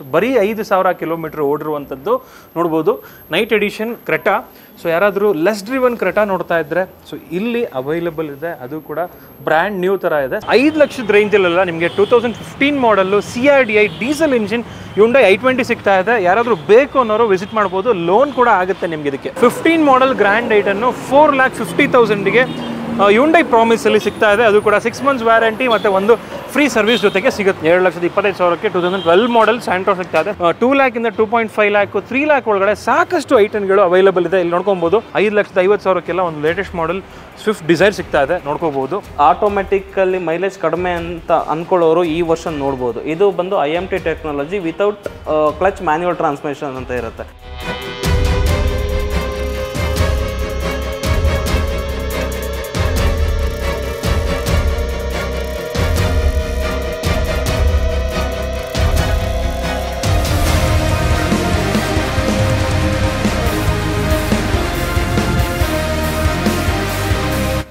So ಬರೀ 5,000 kilometre ಓಡಿರುವಂಥದ್ದು ನೋಡ್ಬೋದು. Night edition Creta. ಸೊ ಯಾರಾದರೂ ಲೆಸ್ ಡ್ರಿವನ್ ಕ್ರೆಟಾ ನೋಡ್ತಾ ಇದ್ದರೆ ಸೊ ಇಲ್ಲಿ ಅವೈಲಬಲ್ ಇದೆ. ಅದು ಕೂಡ ಬ್ರ್ಯಾಂಡ್ ನ್ಯೂ ಥರ ಇದೆ. 5 ಲಕ್ಷದ ರೇಂಜಲ್ಲೆಲ್ಲ ನಿಮಗೆ 2015 model CRDI diesel engine Hyundai i20 ಸಿಗ್ತಾ ಇದೆ. ಯಾರಾದರೂ ಬೇಕು ಅನ್ನೋರು ವಿಸಿಟ್ ಮಾಡ್ಬೋದು. ಲೋನ್ ಕೂಡ ಆಗುತ್ತೆ ನಿಮಗೆ. ಇದಕ್ಕೆ 15 ಮಾಡಲ್ ಗ್ರ್ಯಾಂಡ್ ಐಟನ್ನು 4,50,000ಗೆ Hyundai ಪ್ರಾಮಿಸ್ ಅಲ್ಲಿ ಸಿಗ್ತಾ ಇದೆ. ಅದು ಕೂಡ 6 months ವ್ಯಾರಂಟಿ ಮತ್ತೆ ಒಂದು ಫ್ರೀ ಸರ್ವಿಸ್ ಜೊತೆಗೆ ಸಿಗುತ್ತೆ. 7,25,000ಕ್ಕೆ 2012 ಮಾಡಲ್ ಸ್ಯಾಂಟ್ರೋ ಸಿಗ್ತಾ ಇದೆ. 2 lakh ಇಂದ 2.5 lakh 3 lakh ಒಳಗಡೆ ಸಾಕಷ್ಟು ಐಟಮ್ಗಳು ಅವೈಲಬಲ್ ಇದೆ. ಇಲ್ಲಿ ನೋಡ್ಕೊಬಹುದು. 5,50,000ಕ್ಕೆಲ್ಲ ಒಂದು ಲೇಟೆಸ್ಟ್ ಮಾಡಲ್ ಸ್ವಿಫ್ಟ್ ಡಿಸೈರ್ ಸಿಗ್ತಾ ಇದೆ. ನೋಡ್ಕೋಬಹುದು. ಆಟೋಮೆಟಿಕಲ್ಲಿ ಮೈಲೇಜ್ ಕಡಿಮೆ ಅಂತ ಅನ್ಕೊಳ್ಳೋರು ಈ ವರ್ಷನ್ ನೋಡ್ಬೋದು. ಇದು ಬಂದು IMT technology without clutch manual transmission ಅಂತ ಇರುತ್ತೆ.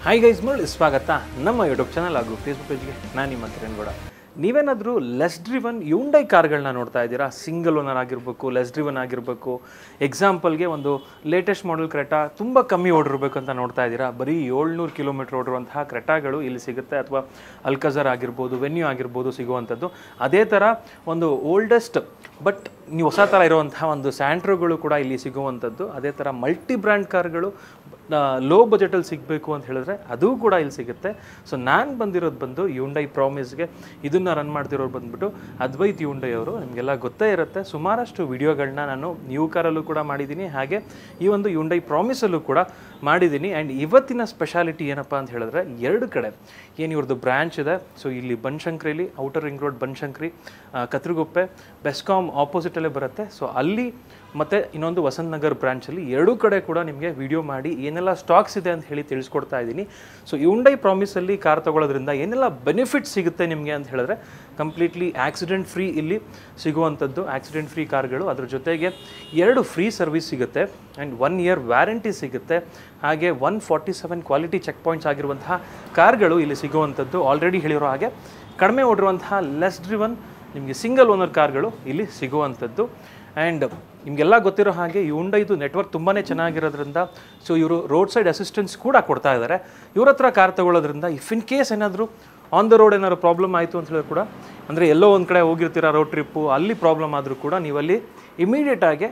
ಹಾಯ್ ಗೈಸ್, ಮರಳಿ ಸ್ವಾಗತ ನಮ್ಮ ಯೂಟ್ಯೂಬ್ ಚಾನಲ್ ಹಾಗೂ ಫೇಸ್ಬುಕ್ ಪೇಜ್ಗೆ. ನಾನು ನಿಮ್ಮ ಕಿರಣ್ ಗೌಡ. ನೀವೇನಾದರೂ ಲೆಸ್ ಡ್ರಿವನ್ Hyundai ಕಾರ್ಗಳನ್ನ ನೋಡ್ತಾ ಇದ್ದೀರಾ? ಸಿಂಗಲ್ ಓನರ್ ಆಗಿರಬೇಕು, ಲೆಸ್ ಡ್ರಿವನ್ ಆಗಿರಬೇಕು. ಎಕ್ಸಾಂಪಲ್ಗೆ ಒಂದು ಲೇಟೆಸ್ಟ್ ಮಾಡಲ್ ಕ್ರೆಟಾ ತುಂಬ ಕಮ್ಮಿ ಓಡಿರಬೇಕು ಅಂತ ನೋಡ್ತಾ ಇದ್ದೀರಾ? ಬರೀ 700 ಕಿಲೋಮೀಟರ್ ಓಡಿರುವಂತಹ ಕ್ರೆಟಾಗಳು ಇಲ್ಲಿ ಸಿಗುತ್ತೆ. ಅಥವಾ ಅಲ್ಕಜರ್ ಆಗಿರ್ಬೋದು, ವೆನ್ಯೂ ಆಗಿರ್ಬೋದು ಸಿಗುವಂಥದ್ದು. ಅದೇ ಥರ ಒಂದು ಓಲ್ಡೆಸ್ಟ್ ಬಟ್ ನೀವು ಹೊಸ ಥರ ಇರುವಂತಹ ಒಂದು ಸ್ಯಾಂಟ್ರೋಗಳು ಕೂಡ ಇಲ್ಲಿ ಸಿಗುವಂಥದ್ದು. ಅದೇ ಥರ ಮಲ್ಟಿ ಬ್ರ್ಯಾಂಡ್ ಕಾರ್ಗಳು ಲೋ ಬಜೆಟಲ್ಲಿ ಸಿಗಬೇಕು ಅಂತ ಹೇಳಿದ್ರೆ ಅದು ಕೂಡ ಇಲ್ಲಿ ಸಿಗುತ್ತೆ. ಸೊ ನಾನು ಬಂದಿರೋದು ಬಂದು Hyundai ಪ್ರಾಮಿಸ್ಗೆ. ಇದನ್ನು ರನ್ ಮಾಡ್ತಿರೋರು ಬಂದ್ಬಿಟ್ಟು ಅದ್ವೈತ್ Hyundai ಅವರು. ನಿಮಗೆಲ್ಲ ಗೊತ್ತೇ ಇರುತ್ತೆ. ಸುಮಾರಷ್ಟು ವಿಡಿಯೋಗಳನ್ನ ನಾನು ನ್ಯೂ ಕಾರಲ್ಲೂ ಕೂಡ ಮಾಡಿದ್ದೀನಿ, ಹಾಗೆ ಈ ಒಂದು Hyundai ಪ್ರಾಮಿಸಲ್ಲೂ ಕೂಡ ಮಾಡಿದ್ದೀನಿ. ಆ್ಯಂಡ್ ಇವತ್ತಿನ ಸ್ಪೆಷಾಲಿಟಿ ಏನಪ್ಪ ಅಂತ ಹೇಳಿದ್ರೆ, 2 ಕಡೆ ಏನು ಇವ್ರದ್ದು ಬ್ರ್ಯಾಂಚ್ ಇದೆ. ಸೊ ಇಲ್ಲಿ ಬನಶಂಕರಿಲಿ, outer ring road Banashankari, Katriguppe, BESCOM ಆಪೋಸಿಟಲ್ಲೇ ಬರುತ್ತೆ. ಸೊ ಅಲ್ಲಿ ಮತ್ತು ಇನ್ನೊಂದು ವಸಂತ್ ನಗರ್ ಬ್ರಾಂಚಲ್ಲಿ 2 ಕಡೆ ಕೂಡ ನಿಮಗೆ ವಿಡಿಯೋ ಮಾಡಿ ಏನೆಲ್ಲ ಸ್ಟಾಕ್ಸ್ ಇದೆ ಅಂತ ಹೇಳಿ ತಿಳಿಸ್ಕೊಡ್ತಾ ಇದ್ದೀನಿ. ಸೊ Hyundai ಪ್ರಾಮಿಸಲ್ಲಿ ಕಾರ್ ತೊಗೊಳೋದ್ರಿಂದ ಏನೆಲ್ಲ ಬೆನಿಫಿಟ್ ಸಿಗುತ್ತೆ ನಿಮಗೆ ಅಂತ ಹೇಳಿದ್ರೆ, ಕಂಪ್ಲೀಟ್ಲಿ ಆಕ್ಸಿಡೆಂಟ್ ಫ್ರೀ ಇಲ್ಲಿ ಸಿಗುವಂಥದ್ದು, ಆಕ್ಸಿಡೆಂಟ್ ಫ್ರೀ ಕಾರ್ಗಳು. ಅದ್ರ ಜೊತೆಗೆ 2 ಫ್ರೀ ಸರ್ವಿಸ್ ಸಿಗುತ್ತೆ ಆ್ಯಂಡ್ 1 year ವ್ಯಾರಂಟಿ ಸಿಗುತ್ತೆ. ಹಾಗೆ 147 ಕ್ವಾಲಿಟಿ ಚೆಕ್ ಪಾಯಿಂಟ್ಸ್ ಆಗಿರುವಂತಹ ಕಾರ್ಗಳು ಇಲ್ಲಿ ಸಿಗುವಂಥದ್ದು. ಆಲ್ರೆಡಿ ಹೇಳಿರೋ ಹಾಗೆ ಕಡಿಮೆ ಓಡಿರುವಂತಹ ಲೆಸ್ ಡ್ರಿವನ್ ನಿಮಗೆ ಸಿಂಗಲ್ ಓನರ್ ಕಾರ್ಗಳು ಇಲ್ಲಿ ಸಿಗುವಂಥದ್ದು. ಆ್ಯಂಡ್ ನಿಮಗೆಲ್ಲ ಗೊತ್ತಿರೋ ಹಾಗೆ Hyundaiದು ನೆಟ್ವರ್ಕ್ ತುಂಬಾ ಚೆನ್ನಾಗಿರೋದ್ರಿಂದ ಸೊ ಇವರು ರೋಡ್ ಸೈಡ್ ಅಸಿಸ್ಟೆನ್ಸ್ ಕೂಡ ಕೊಡ್ತಾ ಇದ್ದಾರೆ. ಇವ್ರ ಹತ್ರ ಕಾರ್ ತೊಗೊಳ್ಳೋದ್ರಿಂದ ಇಫ್ ಇನ್ ಕೇಸ್ ಏನಾದರೂ ಆನ್ ದ ರೋಡ್ ಏನಾದ್ರು ಪ್ರಾಬ್ಲಮ್ ಆಯಿತು ಅಂತ ಹೇಳಿದ್ರು ಕೂಡ, ಅಂದರೆ ಎಲ್ಲೋ ಒಂದು ಕಡೆ ಹೋಗಿರ್ತೀರ ರೋಡ್ ಟ್ರಿಪ್ಪು, ಅಲ್ಲಿ ಪ್ರಾಬ್ಲಮ್ ಆದರೂ ಕೂಡ ನೀವಲ್ಲಿ ಇಮಿಡಿಯೇಟಾಗಿ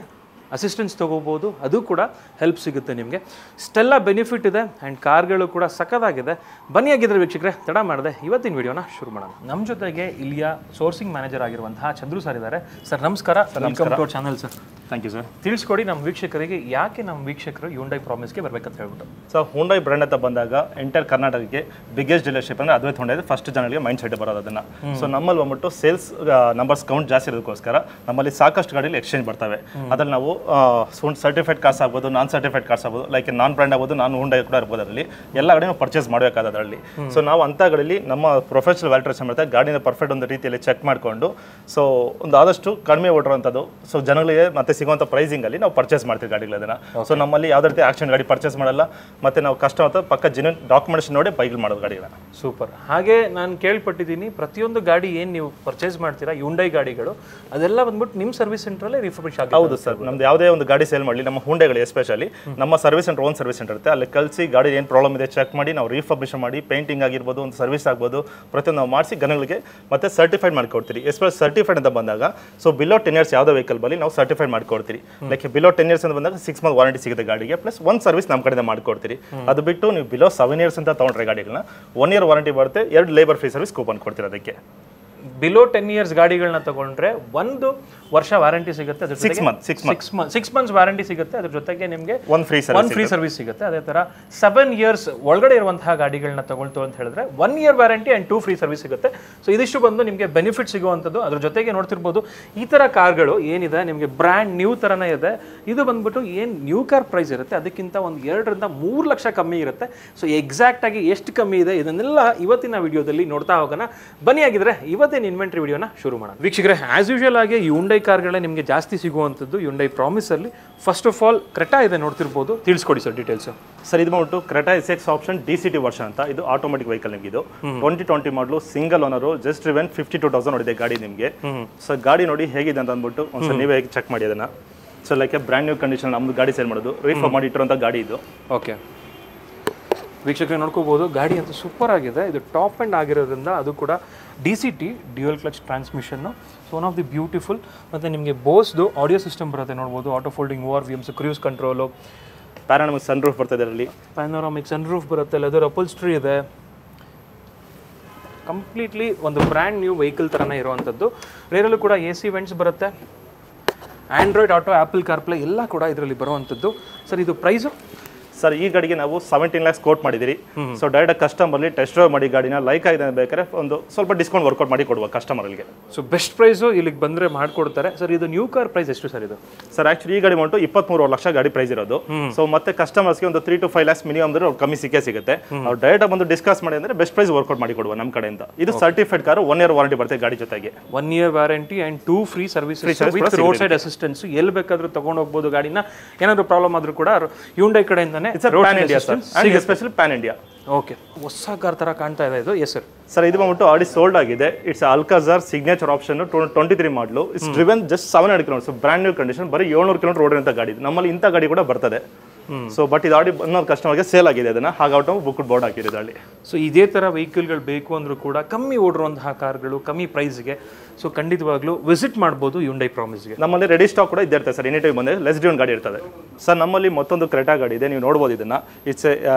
ಅಸಿಸ್ಟೆನ್ಸ್ ತೊಗೋಬೋದು. ಅದು ಕೂಡ ಹೆಲ್ಪ್ ಸಿಗುತ್ತೆ ನಿಮಗೆ. ಇಷ್ಟೆಲ್ಲ ಬೆನಿಫಿಟ್ ಇದೆ ಆ್ಯಂಡ್ ಕಾರ್ಗಳು ಕೂಡ ಸಕ್ಕದಾಗಿದೆ. ಬನ್ನಿ ಆಗಿದ್ರೆ ವೀಕ್ಷಕರೇ, ತಡ ಮಾಡಿದೆ ಇವತ್ತಿನ ವಿಡಿಯೋನ ಶುರು ಮಾಡೋಣ. ನಮ್ಮ ಜೊತೆಗೆ ಇಲ್ಲಿಯ ಸೋರ್ಸಿಂಗ್ ಮ್ಯಾನೇಜರ್ ಆಗಿರುವಂತಹ ಚಂದ್ರು ಸರ್ ಇದ್ದಾರೆ. ಸರ್ ನಮಸ್ಕಾರ. Welcome to our channel sir. Thank you sir. ತಿಳಿಸ್ಕೊಡಿ ನಮ್ಮ ವೀಕ್ಷಕರಿಗೆ, ಯಾಕೆ ನಮ್ಮ ವೀಕ್ಷಕರು Hyundai ಪ್ರಾಮಿಸ್ಗೆ ಬರಬೇಕಂತ ಹೇಳ್ಬಿಟ್ಟು. ಸೊ Hyundai ಬ್ರ್ಯಾಂಡ್ ಅಂತ ಬಂದಾಗ ಎಂಟೈರ್ ಕರ್ನಾಟಕಕ್ಕೆ ಬಿಗ್ಗೆಸ್ಟ್ ಡೀಲರ್ಶಿಪ್ ಅಂದರೆ ಅದ್ವೈತ್ Hyundai ಫಸ್ಟ್ ಜನರಿಗೆ ಮೈಂಡ್ ಸೆಟ್ ಬರೋದು ಅದನ್ನು. ಸೊ ನಮ್ಮಲ್ಲಿ ಬಂದ್ಬಿಟ್ಟು ಸೇಲ್ಸ್ ನಂಬರ್ಸ್ ಕೌಂಟ್ ಜಾಸ್ತಿ ಇರೋದಕ್ಕೋಸ್ಕರ ನಮ್ಮಲ್ಲಿ ಸಾಕಷ್ಟು ಗಾಡಿಯಲ್ಲಿ ಎಕ್ಸ್ಚೇಂಜ್ ಬರ್ತವೆ. ಅದ್ರಲ್ಲಿ ನಾವು ಸರ್ಟಿಫೈಡ್ ಕಾರ್ಸ್ ಆಗ್ಬೋದು, ನಾನ್ ಸರ್ಟಿಫೈಡ್ ಕಾರ್ಸ್ ಆಗ್ಬೋದು, ಲೈಕ್ ನಾನ್ ಬ್ರ್ಯಾಂಡ್ ಆಗ್ಬೋದು, ನಾನ್ Hyundai ಕೂಡ ಇರ್ಬೋದು. ಅದರಲ್ಲಿ ಎಲ್ಲ ಗಾಡಿ ನಾವು ಪರ್ಚೇಸ್ ಮಾಡಬೇಕಾದ ಅದರಲ್ಲಿ. ಸೊ ನಾವು ಅಂಥ ಗಾಡಿಯಲ್ಲಿ ನಮ್ಮ ಪ್ರೊಫೆಷನಲ್ ವ್ಯಾಲ್ಯೂಸ್ ಮಾಡ್ತಾ ಗಾಡಿನ ಪರ್ಫೆಕ್ಟ್ ಒಂದು ರೀತಿಯಲ್ಲಿ ಚೆಕ್ ಮಾಡಿಕೊಂಡು ಸೊ ಒಂದು ಆದಷ್ಟು ಕಡಿಮೆ ಓಡಿರುವಂಥದ್ದು ಸೊ ಜನಗಳಿಗೆ ಮತ್ತೆ ಸಿಗುವಂಥ ಪ್ರೈಸಿಂಗಲ್ಲಿ ನಾವು ಪರ್ಚೇಸ್ ಮಾಡ್ತೀವಿ ಗಾಡಿಗಳನ್ನ. ಸೊ ನಮ್ಮಲ್ಲಿ ಯಾವುದೇ ರೀತಿ ಆಕ್ಷನ್ ಗಾಡಿ ಪರ್ಚೇಸ್ ಮಾಡಲ್ಲ. ಮತ್ತು ನಾವು ಕಷ್ಟ ಅಂತ ಪಕ್ಕ ಜೆನ್ಯೂನ್ ಡಾಕ್ಯುಮೆಂಟೇಷನ್ ನೋಡಿ ಬೈಕ್ ಮಾಡೋದು ಗಾಡಿಗಳನ್ನ. ಸೂಪರ್. ಹಾಗೆ ನಾನು ಕೇಳ್ಪಟ್ಟಿದ್ದೀನಿ, ಪ್ರತಿಯೊಂದು ಗಾಡಿ ಏನು ನೀವು ಪರ್ಚೇಸ್ ಮಾಡ್ತೀರಾ Hyundai ಗಾಡಿಗಳು, ಅದೆಲ್ಲ ಬಂದ್ಬಿಟ್ಟು ನಿಮ್ಮ ಸರ್ವಿಸ್ ಸೆಂಟ್ರಲ್ಲೇ ರಿಫರ್ಬಿಶ್ ಆಗುತ್ತೆ? ಹೌದು ಸರ್. ನಮ್ದು ಯಾವುದೇ ಒಂದು ಗಾಡಿ ಸೇಲ್ ಮಾಡಲಿ, ನಮ್ಮ Hyundaiಗಳು ಎಸ್ಪೆಷಲಿ ನಮ್ಮ service centre, own service centre ಇರುತ್ತೆ. ಅಲ್ಲಿ ಕಳಿಸಿ ಗಾಡಿ ಏನು ಪ್ರಾಬ್ಲಮ್ ಇದೆ ಚೆಕ್ ಮಾಡಿ ನಾವು ರಿಫರ್ಬಿಶ್ ಮಾಡಿ, ಪೇಂಟಿಂಗ್ ಆಗಿರ್ಬೋದು, ಒಂದು ಸರ್ವಿಸ್ ಆಗ್ಬೋದು, ಪ್ರತಿಯೊಂದು ನಾವು ಮಾಡಿಸಿ ಜನಗಳಿಗೆ ಮತ್ತೆ ಸರ್ಟಿಫೈಡ್ ಮಾಡಿಕೊಡ್ತೀರಿ. ಎಸ್ಪೆಷಲಿ ಸರ್ಟಿಫೈಡ್ ಅಂತ ಬಂದಾಗ ಸೊ ಬಿಲೋ 10 years ಯಾವುದೇ ವೆಹಿಕಲ್ ಬಲ್ಲಿ ನಾವು ಸರ್ಟಿಫೈಡ್ ಮಾಡಿಕೊಡ್ತೀರಿ. ಲೈಕ್ ಬಿಲೋ 10 years ಅಂತ ಬಂದಾಗ 6 months ವಾರಂಟಿ ಸಿಗುತ್ತೆ ಗಾಡಿಗೆ, ಪ್ಲಸ್ ಒಂದು ಸರ್ವಿಸ್ ನಮ್ಮ ಕಡೆಯಿಂದ ಮಾಡಿಕೊಡ್ತೀರಿ. ಅದು ಬಿಟ್ಟು ನೀವು ಬಿಲೋ 7 years ಅಂತ ತೊಗೊಂಡ್ರೆ ಗಾಡಿಗಳನ್ನ 1 year ವಾರಂಟಿ ಬರುತ್ತೆ, 2 ಲೇಬರ್ ಫ್ರೀ ಸರ್ವಿಸ್ ಕೂಪನ್ ಕೊಡ್ತೀರಿ. ಅದಕ್ಕೆ ಬಿಲೋ 10 years ಗಾಡಿಗಳನ್ನ ತಗೊಂಡ್ರೆ 1 ವರ್ಷ ವಾರಂಟಿ ಸಿಗುತ್ತೆ. ಅದ್ರ ಜೊತೆಗೆ 6 months ವಾರಂಟಿ ಸಿಗುತ್ತೆ. ಅದ್ರ ಜೊತೆಗೆ ನಿಮಗೆ ಒಂದು ಫ್ರೀ ಸರ್ವಿಸ್ ಸಿಗುತ್ತೆ. ಅದೇ ತರ 7 years ಒಳಗಡೆ ಇರುವಂತಹ ಗಾಡಿಗಳನ್ನ ತಗೊಳ್ತು ಅಂತ ಹೇಳಿದ್ರೆ 1 year warranty and 2 free service ಸಿಗುತ್ತೆ. ಸೊ ಇದಿಷ್ಟು ಬಂದು ನಿಮಗೆ ಬೆನಿಫಿಟ್ ಸಿಗುವಂಥದ್ದು. ಅದ್ರ ಜೊತೆಗೆ ನೋಡ್ತಿರ್ಬೋದು ಈ ತರ ಕಾರ್ಗಳು ಏನಿದೆ ನಿಮಗೆ ಬ್ರ್ಯಾಂಡ್ ನ್ಯೂ ತರನೇ ಇದೆ. ಇದು ಬಂದ್ಬಿಟ್ಟು ಏನು ನ್ಯೂ ಕಾರ್ ಪ್ರೈಸ್ ಇರುತ್ತೆ ಅದಕ್ಕಿಂತ ಒಂದು 2 ರಿಂದ 3 ಲಕ್ಷ ಕಮ್ಮಿ ಇರುತ್ತೆ. ಸೊ ಎಕ್ಸಾಕ್ಟ್ ಆಗಿ ಎಷ್ಟು ಕಮ್ಮಿ ಇದೆ ಇದನ್ನೆಲ್ಲ ಇವತ್ತಿನ ವಿಡಿಯೋದಲ್ಲಿ ನೋಡ್ತಾ ಹೋಗೋಣ. ಬನ್ನಿ ಆಗಿದ್ರೆ ಇವತ್ತೇ ಇನ್ವೆಂಟ್ರಿ ವಿಡಿಯೋನ ಶುರು ಮಾಡೋಣ. ವೀಕ್ಷಕರೇ, ಆಸ್ ಯೂಶುವಲ್ ಆಗಿ ಯುಂಡೈ ಕಾರ್ಗಳೇ ನಿಮಗೆ ಜಾಸ್ತಿ ಸಿಗುವಂಥದ್ದು ಯುಂಡೈ ಪ್ರಾಮಿಸಲ್ಲಿ. ಫಸ್ಟ್ ಆಫ್ ಆಲ್ ಕ್ರೆಟಾ ಇದೆ ನೋಡ್ತಿರ್ಬೋದು, ತಿಳಿಸ್ಕೊಡಿ ಸರ್ ಡೀಟೇಲ್ಸ್. ಸರ್ ಇದು ಬಂದ್ಬಿಟ್ಟು Creta SX option DCT version ಅಂತ, ಇದು ಆಟೋಮೆಟಿಕ್ ವೆಹಿಕಲ್ ನಿಮಗೆ. ಇದು 2020 ಮಾಡಲು ಸಿಂಗಲ್ ಓನರು, ಜಸ್ಟ್ ಡ್ರಿವನ್ 52,000 ನೋಡಿದೆ ಗಾಡಿ ನಿಮಗೆ. ಸೊ ಗಾಡಿ ನೋಡಿ ಹೇಗಿದೆ ಅಂತ ಅಂದ್ಬಿಟ್ಟು ಒಂದ್ಸಲ ನೀವೇ ಚೆಕ್ ಮಾಡಿ ಅದನ್ನ. So like brand new condition ನಮ್ದು ಗಾಡಿ ಸೇಲ್ ಮಾಡೋದು, ರೀಫರ್ ಮಾಡಿ ಇಟ್ಟಿರುವಂಥ ಗಾಡಿ ಇದು. ಓಕೆ ವೀಕ್ಷಕರೇ ನೋಡ್ಕೋಬಹುದು, ಗಾಡಿ ಅಂತೂ ಸೂಪರ್ ಆಗಿದೆ. ಇದು ಟಾಪ್ ಎಂಡ್ ಆಗಿರೋದ್ರಿಂದ ಅದು ಕೂಡ DCT dual clutch transmission. So one of the beautiful. ಮತ್ತು ನಿಮಗೆ ಬೋಸ್ದು ಆಡಿಯೋ ಸಿಸ್ಟಮ್ ಬರುತ್ತೆ ನೋಡ್ಬೋದು, auto folding ORVMs, cruise control, panoramic sunroof ಬರ್ತದೆ ಇದರಲ್ಲಿ, ಪ್ಯಾನೋರಾಮಿಕ್ ಸನ್ ರೂಫ್ ಬರುತ್ತೆ, ಲೆದರ್ ಅಪಲ್ಸ್ಟ್ರಿ ಇದೆ. ಕಂಪ್ಲೀಟ್ಲಿ ಒಂದು ಬ್ರ್ಯಾಂಡ್ ನ್ಯೂ ವೆಹಿಕಲ್ ಥರನೇ ಇರುವಂಥದ್ದು. ರೇರಲ್ಲೂ ಕೂಡ AC ವೆಂಟ್ಸ್ ಬರುತ್ತೆ, ಆಂಡ್ರಾಯ್ಡ್ ಆಟೋ, ಆ್ಯಪಲ್ ಕಾರ್ಪ್ಲೇ ಎಲ್ಲ ಕೂಡ ಇದರಲ್ಲಿ ಬರುವಂಥದ್ದು. ಸರ್ ಇದು ಪ್ರೈಸು? ಸರ್ ಈ ಗಾಡಿಗೆ ನಾವು 17 lakhs ಕೋಟ್ ಮಾಡಿದಿರಿ. ಸೊ ಡೈರೆಕ್ಟ್ ಕಸ್ಟಮರ್ಲಿ ಟೆಸ್ಟ್ ಡ್ರೈವ್ ಮಾಡಿ ಗಾಡಿನ ಲೈಕ್ ಆಗಿದೆ ಬೇಕಾದ್ರೆ ಒಂದು ಸ್ವಲ್ಪ ಡಿಸ್ಕೌಂಟ್ ವರ್ಕೌಟ್ ಮಾಡಿ ಕೊಡುವ ಕಸ್ಟಮರ್ಗೆ. ಸೊ ಬೆಸ್ಟ್ ಪ್ರೈಸು ಇಲ್ಲಿಗೆ ಬಂದರೆ ಮಾಡಿಕೊಡ್ತಾರೆ. ಸರ್ ಇದು ನ್ಯೂ ಕಾರ್ ಪ್ರೈಸ್ ಎಷ್ಟು ಸರ್ ಇದು? ಸರ್ ಆಕ್ಚುಲಿ ಈ ಗಾಡಿ ಬಂತು 23 ಲಕ್ಷ ಗಾಡಿ ಪ್ರೈಸ್ ಇರೋದು. ಸೊ ಮತ್ತೆ ಕಸ್ಟಮರ್ಸ್ಗೆ ಒಂದು 3 to 5 lakhs ಮಿನಿಮಮ್ ಅಂದ್ರೆ ಕಮ್ಮಿ ಸಿಗುತ್ತೆ. ಅವ್ರು ಡೈರೆಕ್ಟ್ ಬಂದು ಡಿಸ್ಕಸ್ ಮಾಡಿ ಅಂದ್ರೆ ಬೆಸ್ಟ್ ಪ್ರೈಸ್ ವರ್ಕೌಟ್ ಮಾಡಿ ಕೊಡುವ ನಮ್ಮ ಕಡೆಯಿಂದ. ಇದು ಸರ್ಟಿಫೈಡ್ ಕಾರು, 1 year ವಾರಂಟಿ ಬರುತ್ತೆ ಗಾಡಿ ಜೊತೆಗೆ. 1 year warranty and 2 free service with roadside assistance. ಎಲ್ಲಿ ಬೇಕಾದ್ರೂ ತಗೊಂಡು ಹೋಗ್ಬೋದು ಗಾಡಿನ. ಏನಾದರೂ ಪ್ರಾಬ್ಲಮ್ ಆದ್ರೂ ಕೂಡ ಯುಂಡೈ ಕಡೆಯಿಂದಾನೆ ಸ್ಪೆಷಲ್ ಪ್ಯಾನ್ ಇಂಡಿಯಾ. ಓಕೆ, ಹೊಸ ಕಾರ್ ಥರ ಕಾಣ್ತಾ ಇದೆ ಇದು. Yes sir. ಸರ್ ಇದು ಬಂದ್ಬಿಟ್ಟು ಆಲ್ರೆಡಿ ಸೋಲ್ಡ್ ಆಗಿದೆ. It's Alcazar signature option 23 model. It's driven just 700 km. Brand new condition, ಬರೀ 700 km ರೋಡ್ ಇರುವಂಥ ಗಾಡಿ. ನಮ್ಮಲ್ಲಿ ಇಂಥ ಗಾಡಿ ಕೂಡ ಬರ್ತದೆ. ಸೊ ಬಟ್ ಇದು ಆಲ್ರೆಡಿ ಇನ್ನೊಂದು ಕಸ್ಟಮರ್ಗೆ ಸೇಲ್ ಆಗಿದೆ, ಅದನ್ನ ಹಾಗಾಟು ಬುಕ್ ಬೋರ್ಡ್ ಹಾಕಿರೋದು ಅಲ್ಲಿ. ಸೊ ಇದೇ ಥರ ವೆಹಿಕಲ್ಗಳು ಬೇಕು ಅಂದರೂ ಕೂಡ ಕಮ್ಮಿ ಓಡಿರುವಂತಹ ಕಾರ್ಗಳು ಕಮ್ಮಿ ಪ್ರೈಸ್ಗೆ, ಸೊ ಖಂಡಿತವಾಗ್ಲೂ ವಿಸಿಟ್ ಮಾಡ್ಬೋದು ಯುಂಡೈ ಪ್ರಾಮಿಸ್ಗೆ. ನಮ್ಮಲ್ಲಿ ರೆಡಿ ಸ್ಟಾಕ್ ಕೂಡ ಇದ್ದಿರುತ್ತೆ ಸರ್. ಎನಿ ಟೈಮ್ ಬಂದರೆ ಲೆಸ್ ಡ್ಯೂನ್ ಗಾಡಿ ಇರ್ತದೆ. ಸರ್ ನಮ್ಮಲ್ಲಿ ಮತ್ತೊಂದು ಕ್ರೆಟಾ ಗಾಡಿ ಇದೆ, ನೀವು ನೋಡ್ಬೋದು ಇದನ್ನ. It's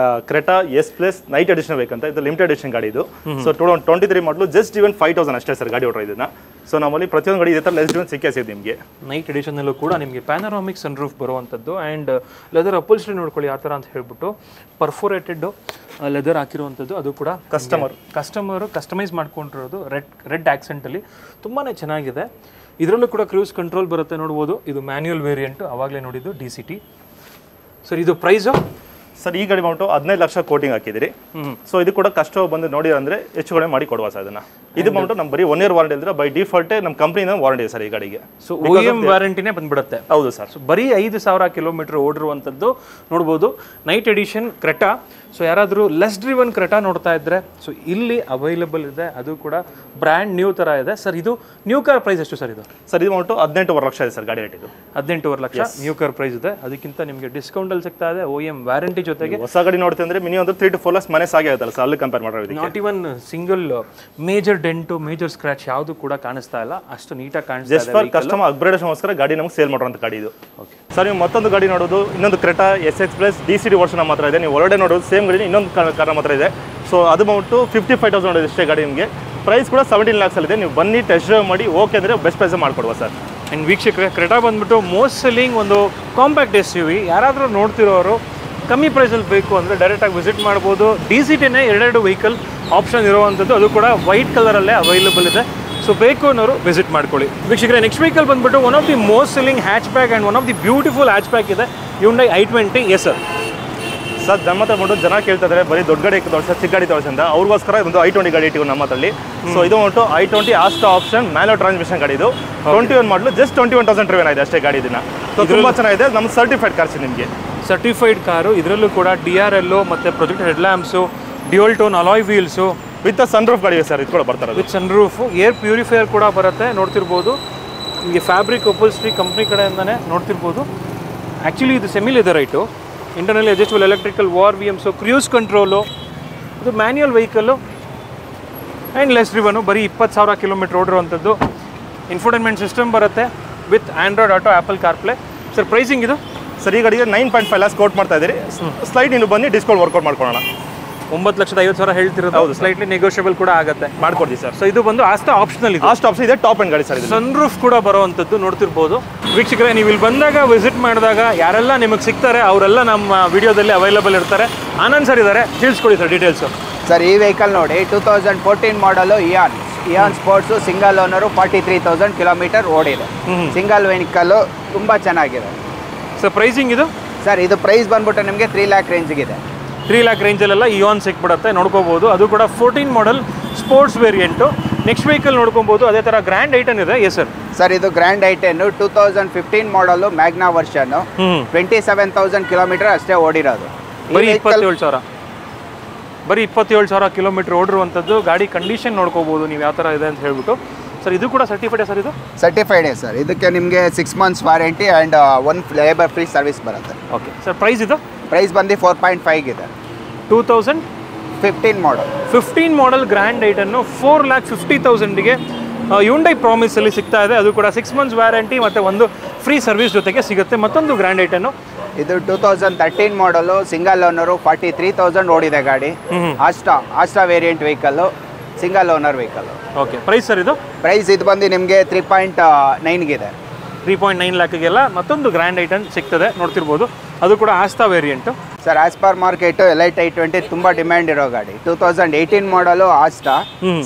Creta S+ night edition ಬೇಕಂತ, ಇದು ಲಿಮಿಟೆಡ್ ಎಡಿಷನ್ ಗಾಡಿ ಇದು. ಸೊ 2023 ಮಾಡಲು ಜಸ್ಟ್ ಇವನ್ 5,000 ಅಷ್ಟೇ ಸರ್ ಗಾಡಿ ಓಡ್ರ ಇದನ್ನ. ಸೊ ನಮ್ಮಲ್ಲಿ ಪ್ರತಿಯೊಂದು ಗಾಡಿ ಇದೇ ಥರ ಲೆಸ್ ಡ್ಯೂನ್ ಸಿಗುತ್ತೆ ನಿಮಗೆ. ನೈಟ್ ಎಡಿಷನಲ್ಲೂ ಕೂಡ ನಿಮಗೆ ಪ್ಯಾನರಾಮಿಕ್ ಸನ್ ರೂಫ್ ಬರುವಂಥದ್ದು ಆ್ಯಂಡ್ ಲೆದರ್ ಅಪಲ್ಸ್ಟ್ರಿ ನೋಡ್ಕೊಳ್ಳಿ ಯಾವ ಥರ ಅಂತ ಹೇಳ್ಬಿಟ್ಟು ಪರ್ಫೋರೇಟೆಡ್ ಲೆದರ್ ಹಾಕಿರುವಂಥದ್ದು. ಅದು ಕೂಡ ಕಸ್ಟಮರು ಕಸ್ಟಮೈಸ್ ಮಾಡ್ಕೊಂಡಿರೋದು ರೆಡ್ ಆಕ್ಸೆಂಟಲ್ಲಿ ತುಂಬಾ ಚೆನ್ನಾಗಿದೆ. ಇದರಲ್ಲೂ ಕೂಡ ಕ್ರೂಸ್ ಕಂಟ್ರೋಲ್ ಬರುತ್ತೆ ನೋಡ್ಬೋದು. ಇದು ಮ್ಯಾನ್ಯುಯಲ್ ವೇರಿಯಂಟು, ಆವಾಗಲೇ ನೋಡಿದ್ದು DCT. ಸರ್ ಇದು ಪ್ರೈಸು? ಸರ್ ಈ ಗಾಡಿ ಬಂತು 15 ಲಕ್ಷ ಕೋಟಿಂಗ್ ಹಾಕಿದಿರಿ. ಸೊ ಇದು ಕೂಡ ಕಸ್ಟಮರ್ ಬಂದು ನೋಡಿ ಅಂದ್ರೆ ಹೆಚ್ಚು ಕಡಿಮೆ ಮಾಡಿ ಕೊಡುವ ಸರ್ ಅದನ್ನ. ಇದು ಬಂತು ನಮ್ಮ ಬರೀ 1 year ವಾರಂಟಿ ಅಂದ್ರೆ ಬೈ ಡಿಫಾಲ್ಟ್ ನಮ್ಮ ಕಂಪನಿಯಿಂದ ವಾರಂಟಿ ಇದೆ ಸರ್ ಈ ಗಾಡಿಗೆ. ಸೊ OEM ವಾರಂಟಿನೇ ಬಂದ್ಬಿಡುತ್ತೆ. ಹೌದು ಸರ್. ಸೊ ಬರೀ 5,000 ಕಿಲೋಮೀಟರ್ ಓಡಿರುವಂಥದ್ದು ನೋಡ್ಬೋದು. Night edition Creta. ಸೊ ಯಾರಾದರೂ ಲೆಸ್ ಡ್ರಿವನ್ ಕ್ರೆಟಾ ನೋಡ್ತಾ ಇದ್ರೆ ಸೊ ಇಲ್ಲಿ ಅವೈಲೇಬಲ್ ಇದೆ, ಅದು ಕೂಡ ಬ್ರ್ಯಾಂಡ್ ನ್ಯೂ ಥರ ಇದೆ. ಸರ್ ಇದು ನ್ಯೂ ಕಾರ್ ಪ್ರೈಸ್ ಎಷ್ಟು ಸರ್ ಇದು? ಸರ್ ಇದು ಬಂತು 18.5 ಲಕ್ಷ ಇದೆ ಸರ್ ಗಾಡಿ ರೇಟ್. ಇದು 18.5 ಲಕ್ಷ ನ್ಯೂ ಕಾರ್ ಪ್ರೈಸ್ ಇದೆ. ಅದಕ್ಕಿಂತ ನಿಮಗೆ ಡಿಸ್ಕೌಂಟಲ್ಲಿ ಸಿಗ್ತಾ ಇದೆ. OEM ವಾರಂಟಿ ಜೊತೆಗೆ ಹೊಸ ಗಾಡಿ ನೋಡ್ತೀವಿ ಅಂದ್ರೆ ಮಿನಿಮಮ್ 3 to 4 lakhs ಮನೆ ಸಾಗಿ ಆಗುತ್ತಲ್ಲ ಸರ್, ಅಲ್ಲಿ ಕಂಪೇರ್ ಮಾಡೋದು. Not even single major dent major scratch ಯಾವುದು ಕೂಡ ಕಾಣಿಸ್ತಾ ಇಲ್ಲ, ಅಷ್ಟು ನೀಟಾಗಿ ಕಾಣಿಸ್ತಾ ಇದೆ. ಜಸ್ಟ್ ಫಾರ್ ಕಸ್ಟಮರ್ ಅಪ್ಗ್ರೇಡೇಷನ್ಗೋಸ್ಕರ ಗಾಡಿ ನಮಗೆ ಸೇಲ್ ಮಾಡುವಂಥ ಗಾಡಿ ಇದು. ಓಕೆ ಸರ್, ನೀವು ಮತ್ತೊಂದು ಗಾಡಿ ನೋಡೋದು, ಇನ್ನೊಂದು ಕ್ರೆಟಾ SX+ DCT ವರ್ಷನ್ ನಮ್ಮ ಹತ್ರ ಇದೆ. ನೀವು ಹೊರಗಡೆ ನೋಡೋದು ಸೇಮ್ ಗಾಡಿ ಇನ್ನೊಂದು ಕಾರ್ ನಮ್ಮ ಹತ್ರ ಇದೆ. ಸೊ ಅದು ಬಂದ್ಬಿಟ್ಟು 55,000 ನೋಡೋದು ಇಷ್ಟೇ ಗಾಡಿ. ನಿಮಗೆ ಪ್ರೈಸ್ ಕೂಡ 17 lakhs ಇದೆ. ನೀವು ಬನ್ನಿ ಟೆಸ್ಟ್ ಡ್ರೈವ್ ಮಾಡಿ, ಓಕೆ ಅಂದರೆ ಬೆಸ್ಟ್ ಪ್ರೈಸ್ ಮಾಡಿಕೊಡುವ ಸರ್. ಆ್ಯಂಡ್ ವೀಕ್ಷಕರೇ, ಕ್ರೆಟಾ ಬಂದ್ಬಿಟ್ಟು ಮೋಸ್ಟ್ ಸೆಲ್ಲಿಂಗ್ ಒಂದು ಕಾಂಪ್ಯಾಕ್ಟ್ SUV. ಯಾರಾದರೂ ನೋಡ್ತಿರೋರು ಕಮ್ಮಿ ಪ್ರೈಸಲ್ಲಿ ಬೇಕು ಅಂದರೆ ಡೈರೆಕ್ಟಾಗಿ ವಿಸಿಟ್ ಮಾಡ್ಬೋದು. DCTನೇ 2 ವೆಹಿಕಲ್ ಆಪ್ಷನ್ ಇರುವಂಥದ್ದು, ಅದು ಕೂಡ ವೈಟ್ ಕಲರಲ್ಲೇ ಅವೈಲೇಬಲ್ ಇದೆ. ಸೊ ಬೇಕು ಅನ್ನೋರು ವಿಸಿಟ್ ಮಾಡ್ಕೊಳ್ಳಿ. ವೀಕ್ಷಕರೇ, ನೆಕ್ಸ್ಟ್ ವೆಹಿಕಲ್ ಬಂದ್ಬಿಟ್ಟು one of the most selling hatch back and one of the beautiful hatch back ಇದೆ, Hyundai i20. S sir. Sir ನಮ್ಮ ಹತ್ರ ಬಂದು ಜನ ಕೇಳ್ತಾ ಇದ್ದಾರೆ ಬರೀ ದೊಡ್ಡ ಗಾಡಿ ತೋರಿಸ, ಚಿಕ್ಕ ಗಾಡಿ ತೋರಿಸಿ ಅಂತ. ಅವ್ರಿಗೋಸ್ಕರ ಒಂದು i20 ಗಾಡಿ ಇಟ್ಟಿವಿ ನಮ್ಮ ಹತ್ರಲ್ಲಿ. ಸೊ ಇದು ಬಂದು i20 Asta option manual transmission ಗಾಡಿ. ಇದು 21 ಮಾಡಲು ಜಸ್ಟ್ 21,000 ಡ್ರೈವನ್ ಆಗಿದೆ ಅಷ್ಟೇ ಗಾಡಿ. ಇದನ್ನ ಸೊ ತುಂಬ ಚೆನ್ನಾಗಿದೆ. ನಮ್ಮ ಸರ್ಟಿಫೈಡ್ ಕಾರ್ಸ್ ನಿಮಗೆ. Certified car. ಇದರಲ್ಲೂ ಕೂಡ DRL ಮತ್ತು project head lamps, dual tone alloy wheels with sunroof ಗಾಡಿ ಸರ್. ಇದು ಕೂಡ ಬರ್ತಾರೆ with sunroof. Air purifier ಕೂಡ ಬರುತ್ತೆ ನೋಡ್ತಿರ್ಬೋದು. ನಿಮಗೆ ಫ್ಯಾಬ್ರಿಕ್ ಅಪಲ್ಸ್ಟ್ರಿ ಕಂಪ್ನಿ ಕಡೆಯಿಂದನೇ ನೋಡ್ತಿರ್ಬೋದು. ಆ್ಯಕ್ಚುಲಿ ಇದು ಸೆಮಿ ಲೆದರ್ ಐಟು. Internal adjustable electrical ORVMs, cruise control. ಇದು manual vehicle and less driven. ಬರೀ 20,000 ಕಿಲೋಮೀಟರ್ ಓಡಿರುವಂಥದ್ದು. ಇನ್ಫೋಟೈನ್ಮೆಂಟ್ ಸಿಸ್ಟಮ್ ಬರುತ್ತೆ with Android Auto, Apple CarPlay. Sir pricing ಇದು? ಸರ್ ಈ ಗಾಡಿಗೆ 9.5 lakhs ಕೋಟ್ ಮಾಡ್ತಾ ಇದ್ದೀರಿ. ಸ್ಲೈಡ್ ಇನ್ನು ಬನ್ನಿ ಡಿಸ್ಕೌಂಟ್ ವರ್ಕೌಟ್ ಮಾಡ್ಕೊಳ್ಳೋಣ. 9,50,000 ಹೇಳ್ತಿರೋದು. ಹೌದು, ಸ್ಲೈಟ್ಲಿ ನೆಗೋಷಿಯಬಲ್ ಕೂಡ ಆಗುತ್ತೆ, ಮಾಡ್ಕೊಡ್ತೀವಿ ಸರ್. ಸೊ ಇದು ಬಂದು ಆಸ್ಟಾ ಆಪ್ಷನಲ್ ಇದೆ. ಆಸ್ಟಾ ಆಪ್ಷನ್ ಇದೆ, ಟಾಪ್ ಎಂಡ್ ಗಾಡಿ ಸರ್. ಇದು ಸನ್ ರೂಫ್ ಕೂಡ ಬರುವಂಥದ್ದು ನೋಡ್ತಿರ್ಬೋದು. ವೀಕ್ಷಕರೇ, ನೀವು ಇಲ್ಲಿ ಬಂದಾಗ ವಿಸಿಟ್ ಮಾಡಿದಾಗ ಯಾರೆಲ್ಲ ನಿಮಗೆ ಸಿಗ್ತಾರೆ ಅವರೆಲ್ಲ ನಮ್ಮ ವಿಡಿಯೋದಲ್ಲಿ ಅವೈಲೇಬಲ್ ಇರ್ತಾರೆ. ಆನಂದ್ ಸರ್ ಇದ್ದಾರೆ, ತಿಳಿಸ್ಕೊಡಿ ಸರ್ ಡೀಟೇಲ್ಸು. ಸರ್ ಈ ವೆಹಿಕಲ್ ನೋಡಿ 2014 ಮಾಡಲು Ian sports, single owner, 43,000 kilometre ಓಡಿದೆ. ಸಿಂಗಲ್ ವೆಹಿಕಲ್ಲು ತುಂಬ ಚೆನ್ನಾಗಿದೆ. ಸರ್ ಪ್ರೈಸಿಂಗ್ ಇದು? ಸರ್ ಇದು ಪ್ರೈಸ್ ಬಂದ್ಬಿಟ್ಟು ನಿಮಗೆ 3 lakh ರೇಂಜಿಗಿದೆ. 3 lakh ರೇಂಜಲ್ಲೆಲ್ಲ ಇಯಾನ್ ಸಿಕ್ಬಿಡುತ್ತೆ, ನೋಡ್ಕೋಬೋದು. ಅದು ಕೂಡ 14 ಮಾಡಲ್ ಸ್ಪೋರ್ಟ್ಸ್ ವೇರಿಯಂಟು. ನೆಕ್ಸ್ಟ್ ವೆಹಿಕಲ್ ನೋಡ್ಕೊಬೋದು. ಅದೇ ಥರ ಗ್ರ್ಯಾಂಡ್ ಐಟನ್ ಇದೆ. S sir. ಸರ್ ಇದು ಗ್ರ್ಯಾಂಡ್ ಐಟೆನ್ 2015 ಮಾಡಲು ಮ್ಯಾಗ್ನಾ ವರ್ಷನ್ 27,000 ಕಿಲೋಮೀಟರ್ ಅಷ್ಟೇ ಓಡಿರೋದು. ಬರೀ 27,000 ಬರೀ 27,000 ಕಿಲೋಮೀಟರ್ ಓಡಿರುವಂಥದ್ದು. ಗಾಡಿ ಕಂಡೀಷನ್ ನೋಡ್ಕೋಬೋದು ನೀವು ಯಾವ ಥರ ಇದೆ ಅಂತ ಹೇಳ್ಬಿಟ್ಟು. ಸರ್ ಇದು ಕೂಡ ಸರ್ಟಿಫೈಡ್ ಸರ್? ಇದು ಸರ್ಟಿಫೈಡ್ ಸರ್. ಇದಕ್ಕೆ ನಿಮಗೆ 6 months warranty and 1 labour free service ಬರುತ್ತೆ. Okay sir. ಪ್ರೈಸ್ ಇದು? ಪ್ರೈಸ್ ಬಂದು 4.5 ಇದೆ. 2015 ಮಾಡಲ್ 15 ಮಾಡಲ್ ಗ್ರ್ಯಾಂಡ್ ಐಟನ್ನು 4,50,000ಗೆ ಯುಂಡೈ ಪ್ರಾಮಿಸಲ್ಲಿ ಸಿಗ್ತಾ ಇದೆ. ಅದು ಕೂಡ 6 ಮಂತ್ಸ್ ವ್ಯಾರಂಟಿ ಮತ್ತು ಒಂದು ಫ್ರೀ ಸರ್ವಿಸ್ ಜೊತೆಗೆ ಸಿಗುತ್ತೆ. ಮತ್ತೊಂದು ಗ್ರ್ಯಾಂಡ್ ಐಟನ್ನು ಇದು 2013 ಮಾಡಲು ಸಿಂಗಲ್ ಓನರು 43,000 ಓಡಿದೆ ಗಾಡಿ. Asta variant vehicle, single owner vehicle. Okay. Price sir ಇದು? ಪ್ರೈಸ್ ಇದು ಬಂದು ನಿಮಗೆ 3.9ಗಿದೆ. 3.9 ಲ್ಯಾಕ್ಗೆಲ್ಲ ಮತ್ತೊಂದು ಗ್ರ್ಯಾಂಡ್ ಐಟನ್ ಸಿಗ್ತದೆ ನೋಡ್ತಿರ್ಬೋದು. ಅದು ಕೂಡ Asta variant. Sir as per market Elite i20 ತುಂಬ ಡಿಮ್ಯಾಂಡ್ ಇರೋ ಗಾಡಿ. 2018 model Asta,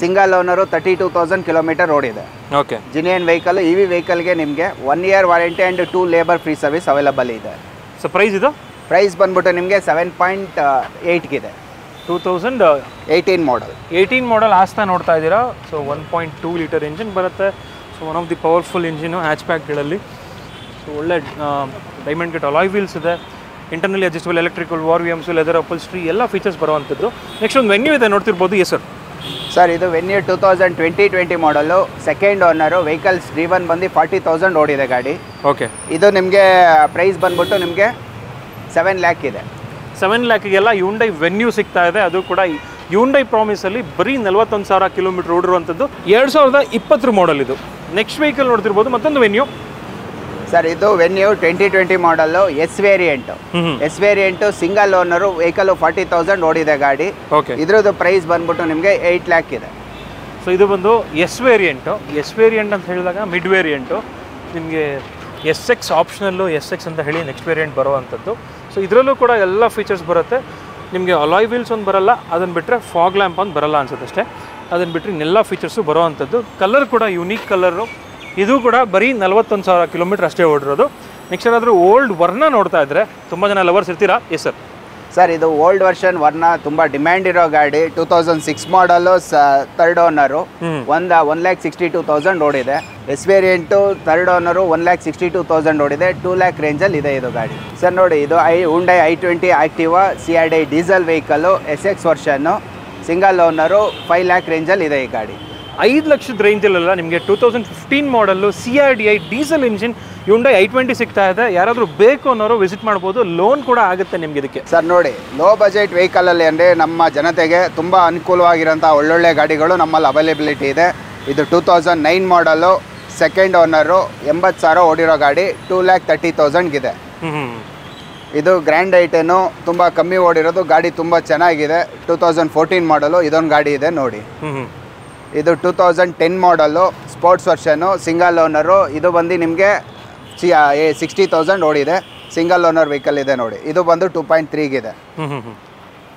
single owner 32,000 kilometre ಓಡಿದೆ. ಓಕೆ. Genuine vehicle. ಇವಿ ವೆಹಿಕಲ್ಗೆ ನಿಮಗೆ 1 year warranty and 2 labour free service available ಇದೆ. ಸೊ ಪ್ರೈಸ್ ಇದು? ಪ್ರೈಸ್ ಬಂದ್ಬಿಟ್ಟು ನಿಮಗೆ 7.8ಗಿದೆ. 2018 ಮಾಡಲ್ 18 ಮಾಡಲ್ ಆಸ್ತಾ ನೋಡ್ತಾ ಇದ್ದೀರಾ. ಸೊ 1.2 ಲೀಟರ್ ಇಂಜಿನ್ ಬರುತ್ತೆ. So one of the powerful engine ಹ್ಯಾಚ್ ಪ್ಯಾಕ್ಗಳಲ್ಲಿ. ಸೊ ಒಳ್ಳೆ ಡೈಮಂಡ್ ಕಿಟ್ ಅಲಾಯ್ ವೀಲ್ಸ್ ಇದೆ. Internally adjustable electrical ORVMs, leather upholstery ಎಲ್ಲ ಫೀಚರ್ಸ್ ಬರುವಂಥದ್ದು. ನೆಕ್ಸ್ಟ್ ಒಂದು ವೆನ್ಯೂ ಇದೆ ನೋಡ್ತಿರ್ಬೋದು. Yes sir. ಸರ್ ಇದು Venue 2020 model, second owner. Vehicles driven ಬಂದು 40,000 ಓಡಿದೆ ಗಾಡಿ. ಓಕೆ. ಇದು ನಿಮಗೆ ಪ್ರೈಸ್ ಬಂದ್ಬಿಟ್ಟು ನಿಮಗೆ 7 ಲ್ಯಾಕ್ ಇದೆ. 7 ಲ್ಯಾಕ್ಗೆಲ್ಲ ಯುಂಡೈ ವೆನ್ಯೂ ಸಿಗ್ತಾ ಇದೆ. ಅದು ಕೂಡ ಯುಂಡೈ ಪ್ರಾಮಿಸಲ್ಲಿ ಬರೀ 41,000 ಕಿಲೋಮೀಟರ್ ಓಡಿರುವಂಥದ್ದು. 2020 ಮಾಡಲ್ ಇದು. ನೆಕ್ಸ್ಟ್ ವೆಹಿಕಲ್ ನೋಡ್ತಿರ್ಬೋದು. ಮತ್ತೊಂದು ವೆನ್ಯೂ ಸರ್ ಇದು Venue 2020 model S variant single owner. Vehicle 40,000 ಓಡಿದೆ ಗಾಡಿ. ಓಕೆ. ಇದ್ರದ್ದು ಪ್ರೈಸ್ ಬಂದ್ಬಿಟ್ಟು ನಿಮಗೆ 8 ಲ್ಯಾಕ್ ಇದೆ. ಸೊ ಇದು ಬಂದು ಎಸ್ ವೇರಿಯಂಟು. ಎಸ್ ವೇರಿಯಂಟ್ ಅಂತ ಹೇಳಿದಾಗ ಮಿಡ್ ವೇರಿಯಂಟು. ನಿಮಗೆ SX ಆಪ್ಷನಲ್ಲು SX ಅಂತ ಹೇಳಿ ನೆಕ್ಸ್ಟ್ ವೇರಿಯಂಟ್ ಬರುವಂಥದ್ದು. ಸೊ ಇದರಲ್ಲೂ ಕೂಡ ಎಲ್ಲ ಫೀಚರ್ಸ್ ಬರುತ್ತೆ. ನಿಮಗೆ ಅಲಾಯ್ ವೀಲ್ಸ್ ಒಂದು ಬರಲ್ಲ, ಅದನ್ನು ಬಿಟ್ಟರೆ ಫಾಗ್ ಲ್ಯಾಂಪ್ ಒಂದು ಬರಲ್ಲ ಅನ್ಸುತ್ತೆ ಅಷ್ಟೇ. ಅದನ್ನು ಬಿಟ್ಟರೆ ಇನ್ನೆಲ್ಲ ಫೀಚರ್ಸು ಬರೋವಂಥದ್ದು. ಕಲರ್ ಕೂಡ ಯುನೀಕ್ ಕಲರು. ಇದು ಕೂಡ ಬರೀ 41,000 ಕಿಲೋಮೀಟರ್ ಅಷ್ಟೇ ಓಡಿರೋದು. ನೆಕ್ಸ್ಟ್ ಏನಾದರೂ ಓಲ್ಡ್ ವರ್ನ ನೋಡ್ತಾ ಇದ್ದರೆ ತುಂಬ ಜನ ಲವರ್ಸ್ ಇರ್ತೀರಾ. S sir. ಸರ್ ಇದು ಓಲ್ಡ್ ವರ್ಷನ್ ವರ್ನ ತುಂಬ ಡಿಮ್ಯಾಂಡ್ ಇರೋ ಗಾಡಿ. 2006 ಮಾಡಲು, ಥರ್ಡ್ ಓನರು. 1,62,000 ಓಡಿದೆ. ಎಸ್ ವೇರಿಯಂಟು ಥರ್ಡ್ ಓನರು 1,62,000 ಓಡಿದೆ. 2 ಲ್ಯಾಕ್ ರೇಂಜಲ್ಲಿ ಇದೆ ಇದು ಗಾಡಿ. ಸರ್ ನೋಡಿ, ಇದು Hyundai i20 Activa CRDI diesel vehicle, SX version, single owner. 5 lakh ರೇಂಜಲ್ಲಿ ಇದೆ ಈ ಗಾಡಿ. 5 ಲಕ್ಷದ ರೇಂಜಲ್ಲೆಲ್ಲ ನಿಮಗೆ 2015 model CRDI diesel engine Hyundai i20 ಸಿಗ್ತಾ ಇದೆ. ಯಾರಾದರೂ ಬೇಕು ಅನ್ನೋರು ವಿಸಿಟ್ ಮಾಡ್ಬೋದು. ಲೋನ್ ಕೂಡ ಆಗುತ್ತೆ ನಿಮಗೆ ಇದಕ್ಕೆ. ಸರ್ ನೋಡಿ, ಲೋ ಬಜೆಟ್ ವೆಹಿಕಲಲ್ಲಿ ಅಂದರೆ ನಮ್ಮ ಜನತೆಗೆ ತುಂಬ ಅನುಕೂಲವಾಗಿರೋಂಥ ಒಳ್ಳೊಳ್ಳೆ ಗಾಡಿಗಳು ನಮ್ಮಲ್ಲಿ ಅವೈಲೇಬಿಲಿಟಿ ಇದೆ. ಇದು 2009 ಮಾಡಲು, ಸೆಕೆಂಡ್ ಓನರು, 80,000 ಓಡಿರೋ ಗಾಡಿ. 2,30,000 ಇದು ಗ್ರ್ಯಾಂಡ್ ಐಟೆನು. ತುಂಬ ಕಮ್ಮಿ ಓಡಿರೋದು ಗಾಡಿ. ತುಂಬ ಚೆನ್ನಾಗಿದೆ. 2014 ಮಾಡಲು ಇದೊಂದು ಗಾಡಿ ಇದೆ ನೋಡಿ. ಇದು 2010 ಮಾಡಲು, ಸ್ಪೋರ್ಟ್ಸ್ ವರ್ಷನು, ಸಿಂಗಲ್ ಓನರು. ಇದು ಬಂದು ನಿಮಗೆ 60,000 ಓಡಿದೆ. ಸಿಂಗಲ್ ಓನರ್ ವೆಹಿಕಲ್ ಇದೆ ನೋಡಿ. ಇದು ಬಂದು 2.3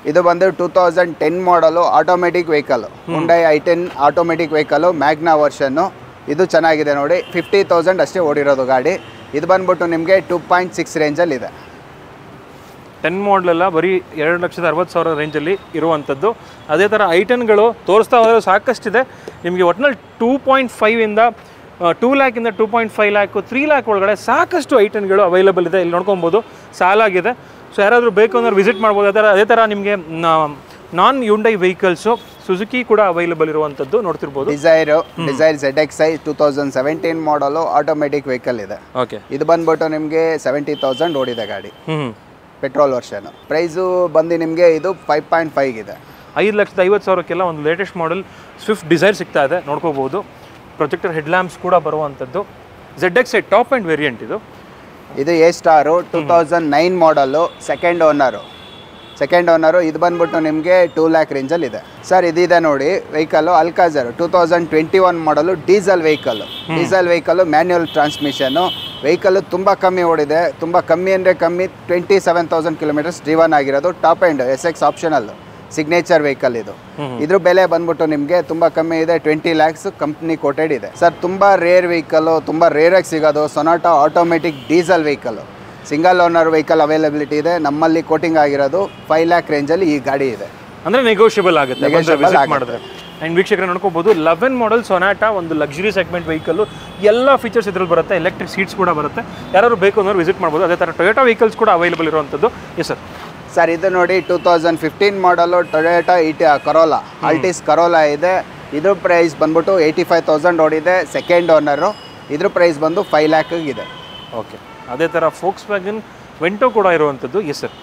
ಇದು ಬಂದು 2010 model, automatic vehicle. Hyundai i10 automatic vehicle, Magna version. ಇದು ಚೆನ್ನಾಗಿದೆ ನೋಡಿ. 50,000 ಅಷ್ಟೇ ಓಡಿರೋದು ಗಾಡಿ. ಇದು ಬಂದ್ಬಿಟ್ಟು ನಿಮಗೆ 2.6 ರೇಂಜಲ್ಲಿ ಇದೆ. 10 ಮಾಡಲೆಲ್ಲ ಬರೀ 2,60,000 ರೇಂಜಲ್ಲಿ ಇರುವಂಥದ್ದು. ಅದೇ ಥರ ಐಟನ್ಗಳು ತೋರಿಸ್ತಾ ಹೋದರೆ ಸಾಕಷ್ಟಿದೆ ನಿಮಗೆ. ಒಟ್ಟಿನಲ್ಲಿ 2.5ಇಂದ 2 ಲ್ಯಾಕಿಂದ 2.5 ಲ್ಯಾಕು, 3 ಲ್ಯಾಕ್ ಒಳಗಡೆ ಸಾಕಷ್ಟು ಐಟನ್ಗಳು ಅವೈಲೇಬಲ್ ಇದೆ. ಇಲ್ಲಿ ನೋಡ್ಕೊಬೋದು ಸಾಲಾಗಿದೆ. ಸೊ ಯಾರಾದರೂ ಬೇಕು ಅಂದ್ರೆ ವಿಸಿಟ್ ಮಾಡ್ಬೋದು. ಅದೇ ಥರ ನಿಮಗೆ ನಾನ್ ಯುಂಡೈ ವೆಹಿಕಲ್ಸು ಸುಜುಕಿ ಕೂಡ ಅವೈಲೇಬಲ್ ಇರುವಂಥದ್ದು ನೋಡ್ತಿರ್ಬೋದು. ಡಿಸೈರ್ ZXi 2017 ಮಾಡಲು, ಆಟೋಮೆಟಿಕ್ ವೆಹಿಕಲ್ ಇದೆ. ಓಕೆ. ಇದು ಬಂದ್ಬಿಟ್ಟು ನಿಮಗೆ 70,000 ಓಡಿದೆ ಗಾಡಿ. Petrol version. ಪ್ರೈಸು ಬಂದು ನಿಮಗೆ ಇದು 5.5 ಇದೆ. 5,50,000ಕ್ಕೆಲ್ಲ ಒಂದು ಲೇಟೆಸ್ಟ್ ಮಾಡೆಲ್ ಸ್ವಿಫ್ಟ್ ಡಿಸೈರ್ ಸಿಗ್ತಾ ಇದೆ ನೋಡ್ಕೋಬೋದು. ಪ್ರೊಜೆಕ್ಟರ್ ಹೆಡ್ ಲ್ಯಾಂಪ್ಸ್ ಕೂಡ ಬರುವಂಥದ್ದು. ZXi ಟಾಪ್ ಆ್ಯಂಡ್ ವೇರಿಯಂಟ್ ಇದು. ಇದು A ಸ್ಟಾರು 2009 ಮಾಡಲು, ಸೆಕೆಂಡ್ ಓನರು. ಇದು ಬಂದ್ಬಿಟ್ಟು ನಿಮಗೆ 2 ಲ್ಯಾಕ್ ರೇಂಜಲ್ಲಿ ಇದೆ. ಸರ್ ಇದಿದೆ ನೋಡಿ ವೆಹಿಕಲ್ಲು, ಅಲ್ಕಾಜರ್ 2021 ಮಾಡಲು, diesel vehicle, manual transmission. Vehicle ತುಂಬ ಕಮ್ಮಿ ಓಡಿದೆ. ತುಂಬ ಕಮ್ಮಿ ಅಂದರೆ ಕಮ್ಮಿ, 27,000 ಕಿಲೋಮೀಟರ್ಸ್ ಡ್ರಿವನ್ ಆಗಿರೋದು. Top and SX optional signature vehicle ಇದು. ಇದ್ರ ಬೆಲೆ ಬಂದ್ಬಿಟ್ಟು ನಿಮಗೆ ತುಂಬ ಕಮ್ಮಿ ಇದೆ. 20 ಲ್ಯಾಕ್ಸ್ ಕಂಪ್ನಿ ಕೋಟೆಡ್ ಇದೆ. ಸರ್ ತುಂಬ ರೇರ್ ವೆಹಿಕಲ್ಲು, ತುಂಬ ರೇರಾಗಿ ಸಿಗೋದು Sonata automatic diesel vehicle. Single owner vehicle availability ಇದೆ. ನಮ್ಮಲ್ಲಿ ಕೋಟಿಂಗ್ ಆಗಿರೋದು 5 ಲ್ಯಾಕ್ ರೇಂಜಲ್ಲಿ ಈ ಗಾಡಿ ಇದೆ. ಅಂದರೆ ನೆಗೋಷಿಯಬಲ್ ಆಗುತ್ತೆ ಮಾಡಿದ್ರೆ. ಆ್ಯಂಡ್ ವೀಕ್ಷಕರ ನೋಡ್ಕೋಬೋದು 11 ಮಾಡಲ್ ಸೊನಾಟಾ, ಒಂದು ಲಕ್ಸುರಿ ಸೆಗ್ಮೆಂಟ್ ವೆಹಿಕಲ್ಲು, ಎಲ್ಲ ಫೀಚರ್ಸ್ ಇದ್ರಲ್ಲಿ ಬರುತ್ತೆ. ಎಲೆಕ್ಟ್ರಿಕ್ ಸೀಟ್ಸ್ ಕೂಡ ಬರುತ್ತೆ. ಯಾರು ಬೇಕು ಅನ್ನೋರು ವಿಸಿಟ್ ಮಾಡ್ಬೋದು. ಅದೇ ಥರ ಟೊಯೋಟಾ ವೆಹಿಕಲ್ಸ್ ಕೂಡ ಅವೈಲೇಬಲ್ ಇರುವಂಥದ್ದು. Yes sir. ಸರ್ ಇದು ನೋಡಿ 2015 ಮಾಡಲು ಟೊಯೋಟಾ ಕರೋಲಾ, ಆಲ್ಟಿಸ್ ಕರೋಲಾ ಇದೆ. ಇದ್ರ ಪ್ರೈಸ್ ಬಂದ್ಬಿಟ್ಟು 85,000 ಓಡಿದೆ. Second owner. ಇದ್ರ ಪ್ರೈಸ್ ಬಂದು 5 lakh ಇದೆ. ಓಕೆ. ಅದೇ ಥರ ಫೋಕ್ಸ್ ವ್ಯಾಗನ್ ವೆಂಟೋ ಕೂಡ ಇರುವಂಥದ್ದು. Yes sir.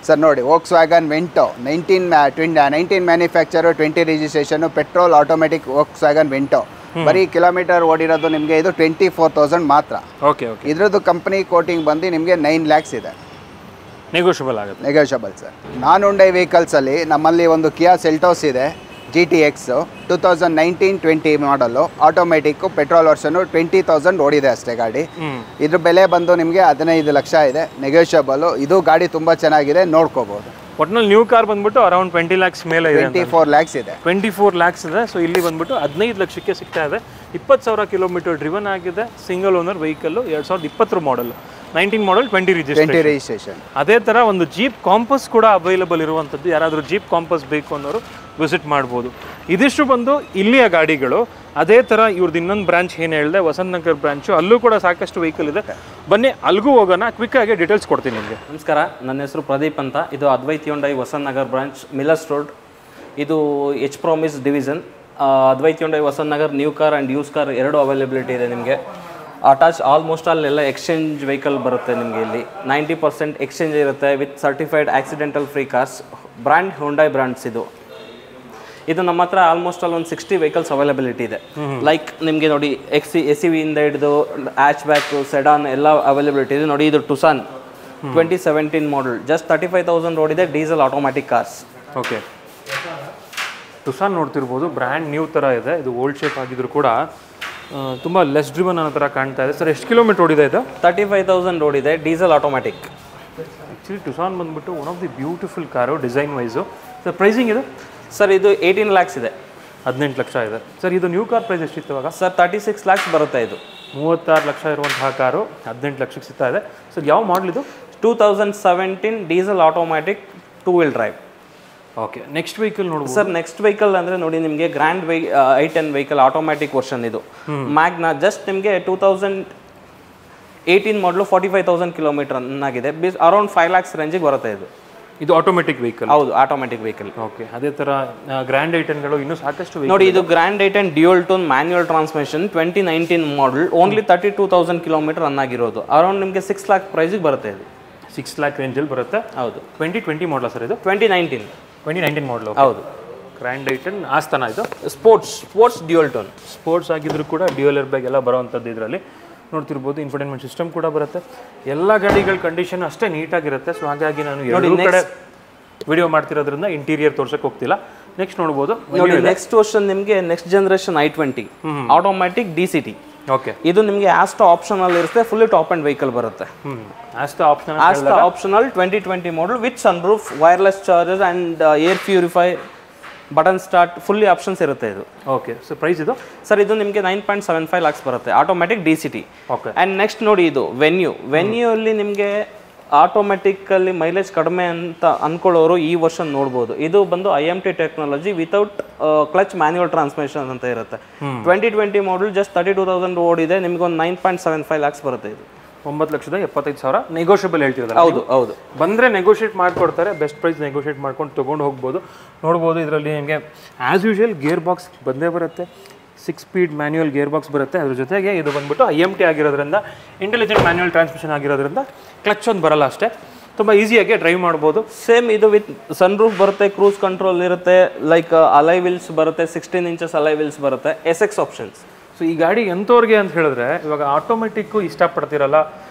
ಸರ್ ನೋಡಿ Volkswagen Vento 19 manufacture, 20 registration, petrol automatic Volkswagen Vento. ಬರೀ ಕಿಲೋಮೀಟರ್ ಓಡಿರೋದು ನಿಮಗೆ ಇದು 24,000 ಮಾತ್ರ. Okay okay. ಇದ್ರದ್ದು ಕಂಪ್ನಿ ಕೋಟಿಂಗ್ ಬಂದು ನಿಮಗೆ 9 lakhs ಇದೆ. ನೆಗೋಷಿಯಬಲ್ ಆಗುತ್ತೆ. Negotiable sir. ನಾನ್ ಹುಂಡೈ ವೆಹಿಕಲ್ಸಲ್ಲಿ ನಮ್ಮಲ್ಲಿ ಒಂದು ಕಿಯಾ ಸೆಲ್ಟೋಸ್ ಇದೆ, GTX 2019-20 ಮಾಡಲು, ಆಟೋಮೆಟಿಕ್ಕು, ಪೆಟ್ರೋಲ್ ವರ್ಷನು, 20,000 ಓಡಿದೆ ಅಷ್ಟೇ ಗಾಡಿ. ಇದ್ರ ಬೆಲೆ ಬಂದು ನಿಮಗೆ 15 ಲಕ್ಷ ಇದೆ. ನೆಗೋಷಿಯಬಲು. ಇದು ಗಾಡಿ ತುಂಬ ಚೆನ್ನಾಗಿದೆ, ನೋಡ್ಕೋಬೋದು. ಒಟ್ನಲ್ಲಿ ನ್ಯೂ ಕಾರ್ ಬಂದ್ಬಿಟ್ಟು ಅರೌಂಡ್ 20 lakhs ಮೇಲೆ ಇದೆ. 24 lakhs ಇದೆ. 24 lakhs ಇದೆ. ಸೊ ಇಲ್ಲಿ ಬಂದ್ಬಿಟ್ಟು 15 ಲಕ್ಷಕ್ಕೆ ಸಿಗ್ತಾ ಇದೆ. 20,000 ಕಿಲೋಮೀಟರ್ ಡ್ರಿವನ್ ಆಗಿದೆ. ಸಿಂಗಲ್ ಓನರ್ ವೆಹಿಕಲ್ಲು, 2020 ಮಾಡಲ್, 19 ಮಾಡಲ್, 20 ರಿಜಿಸ್ಟ್ರೇಷನ್. ಅದೇ ಥರ ಒಂದು ಜೀಪ್ ಕಾಂಪಸ್ ಕೂಡ ಅವೈಲೇಬಲ್ ಇರುವಂಥದ್ದು. ಯಾರಾದರೂ ಜೀಪ್ ಕಾಂಪಸ್ ಬೇಕು ಅನ್ನೋರು ವಿಸಿಟ್ ಮಾಡ್ಬೋದು. ಇದಿಷ್ಟು ಬಂದು ಇಲ್ಲಿಯ ಗಾಡಿಗಳು. ಅದೇ ಥರ ಇವ್ರದ್ದು ಇನ್ನೊಂದು ಬ್ರಾಂಚ್ ಏನು ಹೇಳಿದೆ, ವಸಂತ್ ನಗರ್ ಬ್ರಾಂಚು, ಅಲ್ಲೂ ಕೂಡ ಸಾಕಷ್ಟು ವೆಹಿಕಲ್ ಇದೆ. ಬನ್ನಿ ಅಲ್ಲಿಗೂ ಹೋಗೋಣ. ಕ್ವಿಕ್ಕಾಗಿ ಡೀಟೇಲ್ಸ್ ಕೊಡ್ತೀನಿ ನಿಮಗೆ. ನಮಸ್ಕಾರ, ನನ್ನ ಹೆಸರು ಪ್ರದೀಪ್ ಅಂತ. ಇದು Advaith Hyundai Vasanth Nagar branch, Millers Road. ಇದು H Promise division. Advaith Hyundai Vasanth Nagar new car and use car ಎರಡು ಅವೈಲೇಬಿಲಿಟಿ ಇದೆ ನಿಮಗೆ. ಅಟ್ಯಾಚ್ ಆಲ್ಮೋಸ್ಟ್ ಅಲ್ಲೆಲ್ಲ ಎಕ್ಸ್ಚೇಂಜ್ ವೆಹಿಕಲ್ ಬರುತ್ತೆ ನಿಮಗೆ. ಇಲ್ಲಿ 90% ಎಕ್ಸ್ಚೇಂಜ್ ಇರುತ್ತೆ with certified accidental free cars. Brand Hyundai brands ಇದು ನಮ್ಮ ಹತ್ರ ಆಲ್ಮೋಸ್ಟ್ ಆಲ್ ಒಂದು 60 ವೆಹಿಕಲ್ಸ್ ಅವೈಲಬಿಲಿಟಿ ಇದೆ. ಲೈಕ್ ನಿಮಗೆ ನೋಡಿ SUV ಇಂದ ಹಿಡಿದು ಹ್ಯಾಚ್ ಬ್ಯಾಕು, ಸೆಡಾನ್ ಎಲ್ಲ ಅವೈಲಬಿಲಿಟಿ ಇದೆ. ನೋಡಿ ಇದು ಟುಸಾನ್ 2017 ಮಾಡಲ್, ಜಸ್ಟ್ 35,000 ಓಡಿದೆ. Diesel automatic cars. ಓಕೆ. ಟುಸಾನ್ ನೋಡ್ತಿರ್ಬೋದು, ಬ್ರ್ಯಾಂಡ್ ನ್ಯೂ ಥರ ಇದೆ. ಇದು ಓಲ್ಡ್ ಶೇಪ್ ಆಗಿದ್ರು ಕೂಡ ತುಂಬ ಲೆಸ್ ಡ್ರಿವನ್ ಅನ್ನೋ ಥರ ಕಾಣ್ತಾ ಇದೆ. ಸರ್ ಎಷ್ಟು ಕಿಲೋಮೀಟರ್ ಓಡಿದೆ ಇದು? 35,000 ಓಡಿದೆ, ಡೀಸೆಲ್ ಆಟೋಮ್ಯಾಟಿಕ್. ಆ್ಯಕ್ಚುಲಿ ಟುಸಾನ್ ಬಂದ್ಬಿಟ್ಟು one of the beautiful car design wise. Sir pricing ಇದು? ಸರ್ ಇದು 18 lakhs ಇದೆ. 18 ಲಕ್ಷ ಇದೆ. ಸರ್ ಇದು ನ್ಯೂ ಕಾರ್ ಪ್ರೈಸ್ ಎಷ್ಟಿತ್ತು ಇವಾಗ? ಸರ್ 36 lakhs ಬರುತ್ತೆ. ಇದು 36 ಲಕ್ಷ ಇರುವಂತಹ ಕಾರು 18 ಲಕ್ಷಕ್ಕೆ ಸಿಗ್ತಾ ಇದೆ. ಸರ್ ಯಾವ ಮಾಡಲ್ ಇದು? 2017 diesel automatic 2 wheel drive. Okay. Next vehicle ನೋಡಿ ಸರ್. ನೆಕ್ಸ್ಟ್ ವೆಹಿಕಲ್ ಅಂದರೆ ನೋಡಿ ನಿಮಗೆ Grand i10 vehicle automatic version. ಇದು ಮ್ಯಾಗ್ನಾ. ಜಸ್ಟ್ ನಿಮಗೆ 2018 ಮಾಡಲು 45,000 ಕಿಲೋಮೀಟರ್ ಆಗಿದೆ. ಅರೌಂಡ್ 5 lakhs ರೇಂಜಿಗೆ ಬರುತ್ತೆ. ಇದು ಆಟೋಮೆಟಿಕ್ ವೆಹಿಕಲ್? ಹೌದು, ಆಟೋಮೆಟಿಕ್ ವೆಹಿಕಲ್. ಓಕೆ. ಅದೇ ಥರ ಗ್ರ್ಯಾಂಡ್ ಐಟನ್ಗಳು ಇನ್ನೂ ಸಾಕಷ್ಟು ನೋಡಿ. ಇದು Grand i ten dual tone manual transmission 2019 model, only 32,000 kilometre run ಆಗಿರೋದು. ಅರೌಂಡ್ ನಿಮಗೆ 6 lakh ಪ್ರೈಸಿಗೆ ಬರುತ್ತೆ. ಇದು 6 lakh ರೇಂಜಲ್ಲಿ ಬರುತ್ತೆ. ಹೌದು. 2020 ಮಾಡಲ ಸರ್ ಇದು? 2019 ಮಾಡಲು. ಹೌದು. ಗ್ರ್ಯಾಂಡ್ ಐಟನ್ ಆಸ್ತನ ಇದು. Sports dual tone. ಸ್ಪೋರ್ಟ್ಸ್ ಆಗಿದ್ರು ಕೂಡ ಡ್ಯೂಯಲ್ ಏರ್ ಬ್ಯಾಗ್ ಎಲ್ಲ ಬರೋವಂಥದ್ದು. ಇದರಲ್ಲಿ ನೋಡ್ತಿರ್ಬೋದು ಇನ್ಫೋಟೈನ್ಮೆಂಟ್ ಸಿಸ್ಟಮ್ ಕೂಡ ಬರುತ್ತೆ. ಎಲ್ಲ ಗಾಡಿಗಳ ಕಂಡೀಷನ್ ಅಷ್ಟೇ ನೀಟಾಗಿರುತ್ತೆ. ಸೊ ಹಾಗಾಗಿ ನಾನು ಎರಡು ಕಡೆ ವಿಡಿಯೋ ಮಾಡ್ತಿರೋದ್ರಿಂದ ಇಂಟೀರಿಯರ್ ತೋರ್ಸಕ್ಕೆ ಹೋಗ್ತಿಲ್ಲ. ನೆಕ್ಸ್ಟ್ ನೋಡ್ಬೋದು. ನೋಡಿ ನೆಕ್ಸ್ಟ್ ವರ್ಷನ್ ನಿಮಗೆ next generation i20 automatic DCT. Okay. ಇದು ನಿಮಗೆ ಆಸ್ಟಾ ಆಪ್ಷನಲ್ ಇರುತ್ತೆ. ಫುಲ್ಲಿ ಟಾಪ್ ಅಂಡ್ ವೆಹಿಕಲ್ ಬರುತ್ತೆ. Asta optional 2020 model with sunroof, wireless charges and air purify, button start, fully options ಇರುತ್ತೆ ಇದು. ಓಕೆ. ಸೊ ಪ್ರೈಸ್ ಇದು? Sir ಇದು ನಿಮಗೆ 9.75 lakhs ಬರುತ್ತೆ, automatic DCT. Okay. And next ನೋಡಿ ಇದು ವೆನ್ಯೂ ಅಲ್ಲಿ ನಿಮಗೆ ಆಟೋಮೆಟಿಕಲ್ಲಿ ಮೈಲೇಜ್ ಕಡಿಮೆ ಅಂತ ಅಂದ್ಕೊಳ್ಳೋರು ಈ ವರ್ಷನ್ ನೋಡ್ಬೋದು. ಇದು ಬಂದು IMT technology without clutch manual transmission ಅಂತ ಇರುತ್ತೆ. 2020 ಮಾಡಲ್, ಜಸ್ಟ್ 32,000 ಓಡಿದೆ. ನಿಮ್ಗೆ ಒಂದು 9.75 lakhs ಬರುತ್ತೆ. ಇದು 9,75,000 ನೆಗೋಷಿಯಬಲ್ ಹೇಳ್ತಿರೋದು. ಹೌದು. ಬಂದರೆ ನೆಗೋಷಿಯೇಟ್ ಮಾಡಿಕೊಡ್ತಾರೆ. ಬೆಸ್ಟ್ ಪ್ರೈಸ್ ನೆಗೋಷಿಯೇಟ್ ಮಾಡ್ಕೊಂಡು ತೊಗೊಂಡು ಹೋಗ್ಬೋದು. ನೋಡ್ಬೋದು ಇದರಲ್ಲಿ ನಿಮಗೆ ಆ್ಯಸ್ ಯೂಶುವಲ್ ಗೇರ್ ಬಾಕ್ಸ್ ಬಂದೇ ಬರುತ್ತೆ. 6 ಸ್ಪೀಡ್ ಮ್ಯಾನ್ಯುವಲ್ ಗೇರ್ ಬಾಕ್ಸ್ ಬರುತ್ತೆ. ಅದ್ರ ಜೊತೆಗೆ ಇದು ಬಂದ್ಬಿಟ್ಟು IMT ಆಗಿರೋದ್ರಿಂದ, ಇಂಟೆಲಿಜೆಂಟ್ ಮ್ಯಾನ್ಯುವಲ್ ಟ್ರಾನ್ಸ್ಮಿಷನ್ ಆಗಿರೋದ್ರಿಂದ ಕ್ಲಚ್ ಒಂದು ಬರಲ್ಲ ಅಷ್ಟೇ. ತುಂಬ ಈಸಿಯಾಗಿ ಡ್ರೈವ್ ಮಾಡ್ಬೋದು. ಸೇಮ್ ಇದು ವಿತ್ ಸನ್ರೂಫ್ ಬರುತ್ತೆ, ಕ್ರೂಸ್ ಕಂಟ್ರೋಲ್ ಇರುತ್ತೆ, ಲೈಕ್ ಅಲೈ ವೀಲ್ಸ್ ಬರುತ್ತೆ, 16 inches ಅಲೈ ವೀಲ್ಸ್ ಬರುತ್ತೆ, SX ಆಪ್ಷನ್ಸ್. ಸೊ ಈ ಗಾಡಿ ಎಂಥವ್ರಿಗೆ ಅಂತ ಹೇಳಿದ್ರೆ, ಇವಾಗ ಆಟೋಮೆಟಿಕ್ಕು ಇಷ್ಟಪಡ್ತಿರಲ್ಲ,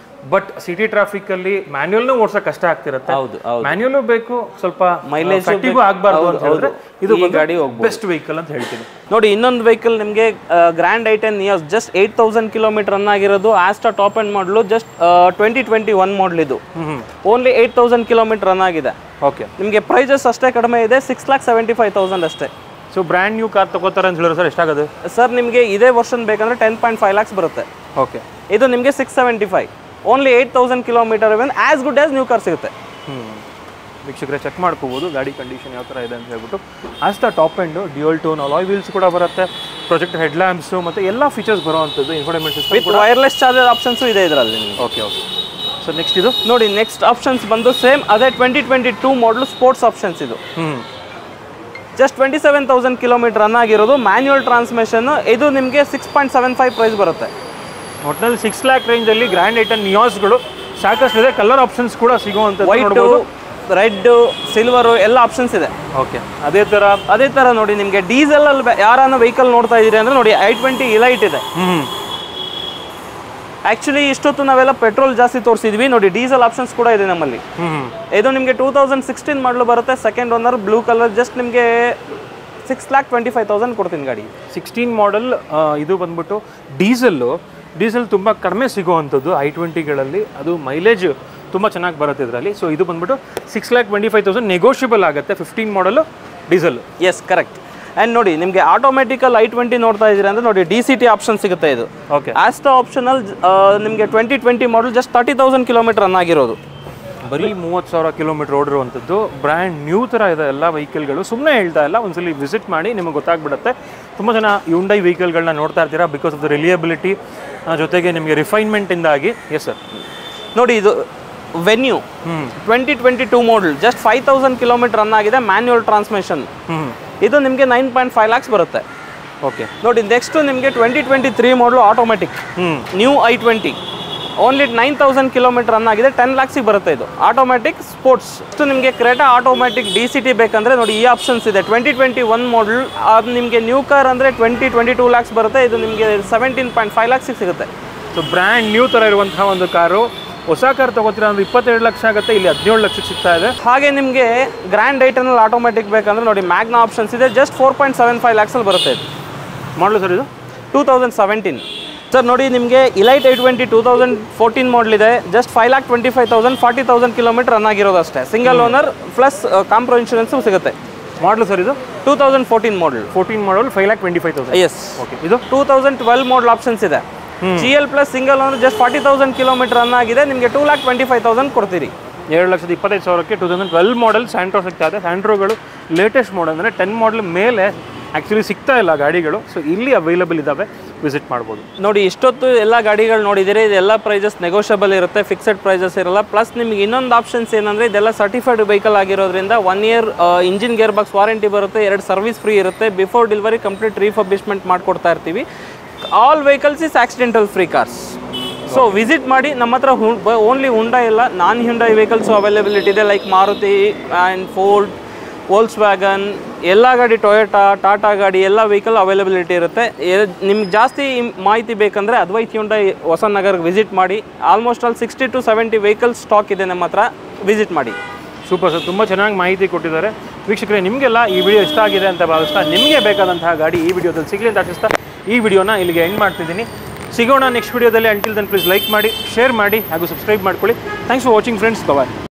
ಬಟ್ ಸಿಟಿ ಟ್ರಾಫಿಕಲ್ಲಿ ಮ್ಯಾನ್ಯುಯಲ್ನೂ ಓಡ್ಸೋಕೆ ಕಷ್ಟ ಆಗ್ತಿರುತ್ತೆ. ಹೌದು. ಮ್ಯಾನ್ಯುಯಲ್ ಬೇಕು, ಸ್ವಲ್ಪ ಮೈಲೇಜ್ ಆಗಬಾರ್ದು ಅಂತ ಹೇಳಿದ್ರೆ ಇದು ಗಾಡಿ ಬೆಸ್ಟ್ ವೆಹಿಕಲ್ ಅಂತ ಹೇಳ್ತೀನಿ. ನೋಡಿ ಇನ್ನೊಂದು ವೆಹಿಕಲ್ ನಿಮಗೆ Grand i10 Nios, just 8,000 kilometre run ಆಗಿರೋದು. Asta top end model, just 2021 model. ಇದು ಓನ್ಲಿ 8,000 ಕಿಲೋಮೀಟರ್ ರನ್ ಆಗಿದೆ. ಓಕೆ. ನಿಮಗೆ ಪ್ರೈಸಸ್ ಅಷ್ಟೇ ಕಡಿಮೆ ಇದೆ, 6,75,000 ಅಷ್ಟೇ. ಸೊ ಬ್ರ್ಯಾಂಡ್ ನ್ಯೂ ಕಾರ್ ತಗೋತಾರೆ ಅಂತ ಹೇಳಿದ್ರೆ ಸರ್ ಎಷ್ಟಾಗೋದು? ಸರ್ ನಿಮಗೆ ಇದೇ ವರ್ಷನ್ ಬೇಕಂದ್ರೆ 10.5 lakhs ಬರುತ್ತೆ. ಓಕೆ. ಇದು ನಿಮಗೆ 675, only 8,000 kilometre even as good as new car ಸಿಗುತ್ತೆ. ವೀಕ್ಷಕರೇ ಚೆಕ್ ಮಾಡ್ಕೋಬೋದು ಗಾಡಿ ಕಂಡೀಷನ್ ಯಾವ ಥರ ಇದೆ ಅಂತ ಹೇಳ್ಬಿಟ್ಟು. As the top end dual tone alloy wheels ಕೂಡ ಬರುತ್ತೆ, ಪ್ರೊಜೆಕ್ಟ್ ಹೆಡ್ ಲ್ಯಾಂಪ್ಸು ಮತ್ತು ಎಲ್ಲ ಫೀಚರ್ಸ್ ಬರುವಂಥದ್ದು, infotainment system with wireless charger options ಇದೆ ಇದರಲ್ಲಿ ನಿಮಗೆ. Okay okay. ಸೊ ನೆಕ್ಸ್ಟ್ ಇದು ನೋಡಿ, ನೆಕ್ಸ್ಟ್ ಆಪ್ಷನ್ಸ್ ಬಂದು ಸೇಮ್ ಅದೇ 2022 ಮಾಡಲು ಸ್ಪೋರ್ಟ್ಸ್ ಆಪ್ಷನ್ಸ್ ಇದು. ಜಸ್ಟ್ 27,000 ಕಿಲೋಮೀಟರ್ ರನ್ ಆಗಿರೋದು, ಮ್ಯಾನ್ಯುವಲ್ ಟ್ರಾನ್ಸ್ಮಿಷನ್. ಇದು ನಿಮಗೆ 6.75 ಪ್ರೈಸ್ ಬರುತ್ತೆ. ಒಟ್ಟಿನಲ್ಲಿ 6 lakh ರೇಂಜಲ್ಲಿ ಗ್ರ್ಯಾಂಡ್ ಐಟನ್ ನಿಯಾಸ್ಗಳು ಸಾಕಷ್ಟು ಇದೆ. ಕಲರ್ ಆಪ್ಷನ್ಸ್ ಕೂಡ ಸಿಗುವಂಥದ್ದು ವೈಟು, ರೆಡ್, ಸಿಲ್ವರು ಎಲ್ಲ ಆಪ್ಷನ್ಸ್ ಇದೆ. ಓಕೆ. ಅದೇ ಥರ ನೋಡಿ, ನಿಮಗೆ ಡೀಸೆಲಲ್ಲಿ ಯಾರನ್ನ ವೆಹಿಕಲ್ ನೋಡ್ತಾ ಇದ್ದೀರಿ ಅಂದರೆ ನೋಡಿ i20 ಇಲೈಟ್ ಇದೆ. ಆ್ಯಕ್ಚುಲಿ ಇಷ್ಟೊತ್ತು ನಾವೆಲ್ಲ ಪೆಟ್ರೋಲ್ ಜಾಸ್ತಿ ತೋರಿಸಿದ್ವಿ, ನೋಡಿ ಡೀಸೆಲ್ ಆಪ್ಷನ್ಸ್ ಕೂಡ ಇದೆ ನಮ್ಮಲ್ಲಿ. ಇದು ನಿಮಗೆ 2016 ಮಾಡಲು ಬರುತ್ತೆ, second owner, blue colour. Just ನಿಮಗೆ 6,25,000 ಕೊಡ್ತೀನಿ ಗಾಡಿ. 16 ಮಾಡಲ್. ಇದು ಬಂದ್ಬಿಟ್ಟು ಡೀಸೆಲ್ ತುಂಬ ಕಡಿಮೆ ಸಿಗುವಂಥದ್ದು i20ಗಳಲ್ಲಿ. ಅದು ಮೈಲೇಜ್ ತುಂಬ ಚೆನ್ನಾಗಿ ಬರುತ್ತೆ ಇದರಲ್ಲಿ. ಸೊ ಇದು ಬಂದ್ಬಿಟ್ಟು 6,25,000 ನೆಗೋಷಿಯಬಲ್ ಆಗುತ್ತೆ. 15 ಮಾಡಲು ಡೀಸೆಲ್. S, correct. ಆ್ಯಂಡ್ ನೋಡಿ, ನಿಮಗೆ ಆಟೋಮೆಟಿಕಲ್ i20 ನೋಡ್ತಾ ಇದ್ದೀರಿ ಅಂದರೆ ನೋಡಿ DCT ಆಪ್ಷನ್ ಸಿಗುತ್ತೆ ಇದು. ಓಕೆ. ಆಸ್ಟಾ ಆಪ್ಷನಲ್ ನಿಮಗೆ 2020 ಮಾಡಲ್ ಜಸ್ಟ್ 30,000 ಕಿಲೋಮೀಟರ್ ರನ್ ಆಗಿರೋದು. ಬರೀ 30,000 ಕಿಲೋಮೀಟರ್ ಓಡಿರುವಂಥದ್ದು. ಬ್ರ್ಯಾಂಡ್ ನ್ಯೂ ಥರ ಇದೆ ಎಲ್ಲ ವೆಹಿಕಲ್ಗಳು. ಸುಮ್ಮನೆ ಹೇಳ್ತಾ ಇಲ್ಲ, ಒಂದ್ಸಲಿ ವಿಸಿಟ್ ಮಾಡಿ ನಿಮಗೆ ಗೊತ್ತಾಗ್ಬಿಡುತ್ತೆ. ತುಂಬ ಜನ Hyundai ವೆಹಿಕಲ್ಗಳನ್ನ ನೋಡ್ತಾ ಇರ್ತೀರಾ ಬಿಕಾಸ್ ಆಫ್ ದ ರಿಲಿಯಬಿಲಿಟಿ, ಜೊತೆಗೆ ನಿಮಗೆ ರಿಫೈನ್ಮೆಂಟಿಂದಾಗಿ. Yes sir. ನೋಡಿ, ಇದು ವೆನ್ಯೂ 2022 ಮಾಡಲ್ ಜಸ್ಟ್ 5,000 ಕಿಲೋಮೀಟರ್ ರನ್ ಆಗಿದೆ, ಮ್ಯಾನ್ಯುವಲ್ ಟ್ರಾನ್ಸ್ಮಿಷನ್. ಇದು ನಿಮಗೆ 9.5 lakhs ಬರುತ್ತೆ. ಓಕೆ. ನೋಡಿ, ನೆಕ್ಸ್ಟು ನಿಮಗೆ 2023 ಮಾಡಲು automatic new i20 only 9,000 kilometre run ಆಗಿದೆ, 10 lakhs ಬರುತ್ತೆ. ಇದು ಆಟೋಮೆಟಿಕ್ ಸ್ಪೋರ್ಟ್ಸ್. ಇಷ್ಟು ನಿಮಗೆ ಕ್ರೆಟಾ ಆಟೋಮೆಟಿಕ್ DCT ಬೇಕಂದರೆ ನೋಡಿ ಈ ಆಪ್ಷನ್ಸ್ ಇದೆ. 2021 ಮಾಡಲ್, ಅದು ನಿಮಗೆ ನ್ಯೂ ಕಾರ್ ಅಂದರೆ 22 lakhs ಬರುತ್ತೆ. ಇದು ನಿಮಗೆ 17.5 lakhs ಸಿಗುತ್ತೆ. ಸೊ ಬ್ರ್ಯಾಂಡ್ ನ್ಯೂ ಥರ ಇರುವಂತಹ ಒಂದು ಕಾರು. ಹೊಸ ಕಾರ್ ತೊಗೋತೀರಾ ಅಂದರೆ 22 ಲಕ್ಷ ಆಗುತ್ತೆ, ಇಲ್ಲಿ 17 ಲಕ್ಷಕ್ಕೆ ಸಿಗ್ತಾ ಇದೆ. ಹಾಗೆ ನಿಮಗೆ ಗ್ರ್ಯಾಂಡ್ ಐಟನಲ್ಲಿ ಆಟೋಮೆಟಿಕ್ ಬೇಕಂದ್ರೆ ನೋಡಿ ಮ್ಯಾಗ್ನಾ ಆಪ್ಷನ್ಸ್ ಇದೆ. ಜಸ್ಟ್ 4.75 lakhsಲ್ಲಿ ಬರುತ್ತೆ. ಇದು ಮಾಡಲು ಸರ್ ಇದು 2017. ಸರ್ ನೋಡಿ, ನಿಮಗೆ ಇಲೈಟ್ i20 2014 ಮಾಡಲ್ ಇದೆ. ಜಸ್ಟ್ 5,25,000 40,000 ಕಿಲೋಮೀಟರ್ ರನ್ ಆಗಿರೋದು ಅಷ್ಟೇ. ಸಿಂಗಲ್ ಓನರ್ ಪ್ಲಸ್ ಕಾಂಪ್ರೋ ಇನ್ಶೂರೆನ್ಸು ಸಿಗುತ್ತೆ. ಮಾಡಲು ಸರ್ ಇದು 2014 ಮಾಡಲ್. 14 ಮಾಡಲ್ 5,25,000. ಎಸ್. ಓಕೆ. ಇದು 2012 ಮಾಡಲ್ ಆಪ್ಷನ್ಸ್ ಇದೆ. GL plus single owner just 40,000 kilometre run ಆಗಿದೆ. ನಿಮಗೆ 2,25,000 ಕೊಡ್ತೀರಿ. 7,25,000ಕ್ಕೆ 2012 ಮಾಡಲ್ ಸ್ಯಾಂಟ್ರೋ ಸಿಗ್ತಾ ಇದೆ. ಸ್ಯಾಂಟ್ರೋಗಳು ಲೇಟೆಸ್ಟ್ ಮಾಡಲ್ ಅಂದರೆ 10 ಮಾಡಲ್ ಮೇಲೆ ಆ್ಯಕ್ಚುಲಿ ಸಿಗ್ತಾ ಇಲ್ಲ ಗಾಡಿಗಳು. ಸೊ ಇಲ್ಲಿ ಅವೈಲಬಲ್ ಇದ್ದಾವೆ, ವಿಸಿಟ್ ಮಾಡ್ಬೋದು. ನೋಡಿ, ಇಷ್ಟೊತ್ತು ಎಲ್ಲ ಗಾಡಿಗಳು ನೋಡಿದ್ದೀರಿ. ಇದೆಲ್ಲ ಪ್ರೈಸಸ್ ನೆಗೋಷಿಯಬಲ್ ಇರುತ್ತೆ, ಫಿಕ್ಸೆಡ್ ಪ್ರೈಸಸ್ ಇರಲ್ಲ. ಪ್ಲಸ್ ನಿಮಗೆ ಇನ್ನೊಂದು ಆಪ್ಷನ್ಸ್ ಏನಂದರೆ ಇದೆಲ್ಲ ಸರ್ಟಿಫೈಡ್ ವೆಹಿಕಲ್ ಆಗಿರೋದ್ರಿಂದ 1 year engine gear box warranty ಬರುತ್ತೆ, 2 ಸರ್ವಿಸ್ ಫ್ರೀ ಇರುತ್ತೆ. ಬಿಫೋರ್ ಡೆಲಿವರಿ ಕಂಪ್ಲೀಟ್ ರೀಫರ್ಬಿಶ್ಮೆಂಟ್ ಮಾಡಿಕೊಡ್ತಾ ಇರ್ತೀವಿ. All vehicles is accidental free cars. So visit ಮಾಡಿ. ನಮ್ಮ ಹತ್ರ ಓನ್ಲಿ Hyundai ಇಲ್ಲ, ನಾನ್ Hyundai ವೆಹಿಕಲ್ಸು ಅವೈಲೇಬಿಲಿಟಿ ಇದೆ. ಲೈಕ್ ಮಾರುತಿ ಆ್ಯಂಡ್ ಫೋರ್ಡ್, ವೋಲ್ಕ್ಸ್ವ್ಯಾಗನ್, ಎಲ್ಲ ಗಾಡಿ, ಟೊಯೋಟಾ, ಟಾಟಾ ಗಾಡಿ ಎಲ್ಲ ವೆಹಿಕಲ್ ಅವೈಲೇಬಿಲಿಟಿ ಇರುತ್ತೆ. ನಿಮ್ಗೆ ಜಾಸ್ತಿ ಮಾಹಿತಿ ಬೇಕಂದರೆ ಅದ್ವೈತ್ Hyundai ಹೊಸನಗರ್ಗೆ ವಿಸಿಟ್ ಮಾಡಿ. Almost all 60 to 70 vehicles stock ಇದೆ ನಮ್ಮ ಹತ್ರ, ವಿಸಿಟ್ ಮಾಡಿ. ಸೂಪರ್ ಸರ್, ತುಂಬ ಚೆನ್ನಾಗಿ ಮಾಹಿತಿ ಕೊಟ್ಟಿದ್ದಾರೆ. ವೀಕ್ಷಕರೇ, ನಿಮಗೆಲ್ಲ ಈ ವಿಡಿಯೋ ಇಷ್ಟ ಆಗಿದೆ ಅಂತ ಭಾವಿಸ್ತಾ, ನಿಮಗೆ ಬೇಕಾದಂತಹ ಗಾಡಿ ಈ ವಿಡಿಯೋದಲ್ಲಿ ಸಿಗಲಿ ಅಂತ ಆಶಿಸ್ತಾ ಈ ವಿಡಿಯೋನ ಇಲ್ಲಿಗೆ ಎಂಡ್ ಮಾಡ್ತಿದ್ದೀನಿ. ಸಿಗೋಣ ನೆಕ್ಸ್ಟ್ ವಿಡಿಯೋದಲ್ಲಿ. ಅಂಟಿಲ್ ದೆನ್ ಪ್ಲೀಸ್ ಲೈಕ್ ಮಾಡಿ, ಶೇರ್ ಮಾಡಿ ಹಾಗೂ ಸಬ್ಸ್ಕ್ರೈಬ್ ಮಾಡ್ಕೊಳ್ಳಿ. Thanks for watching friends. Bye.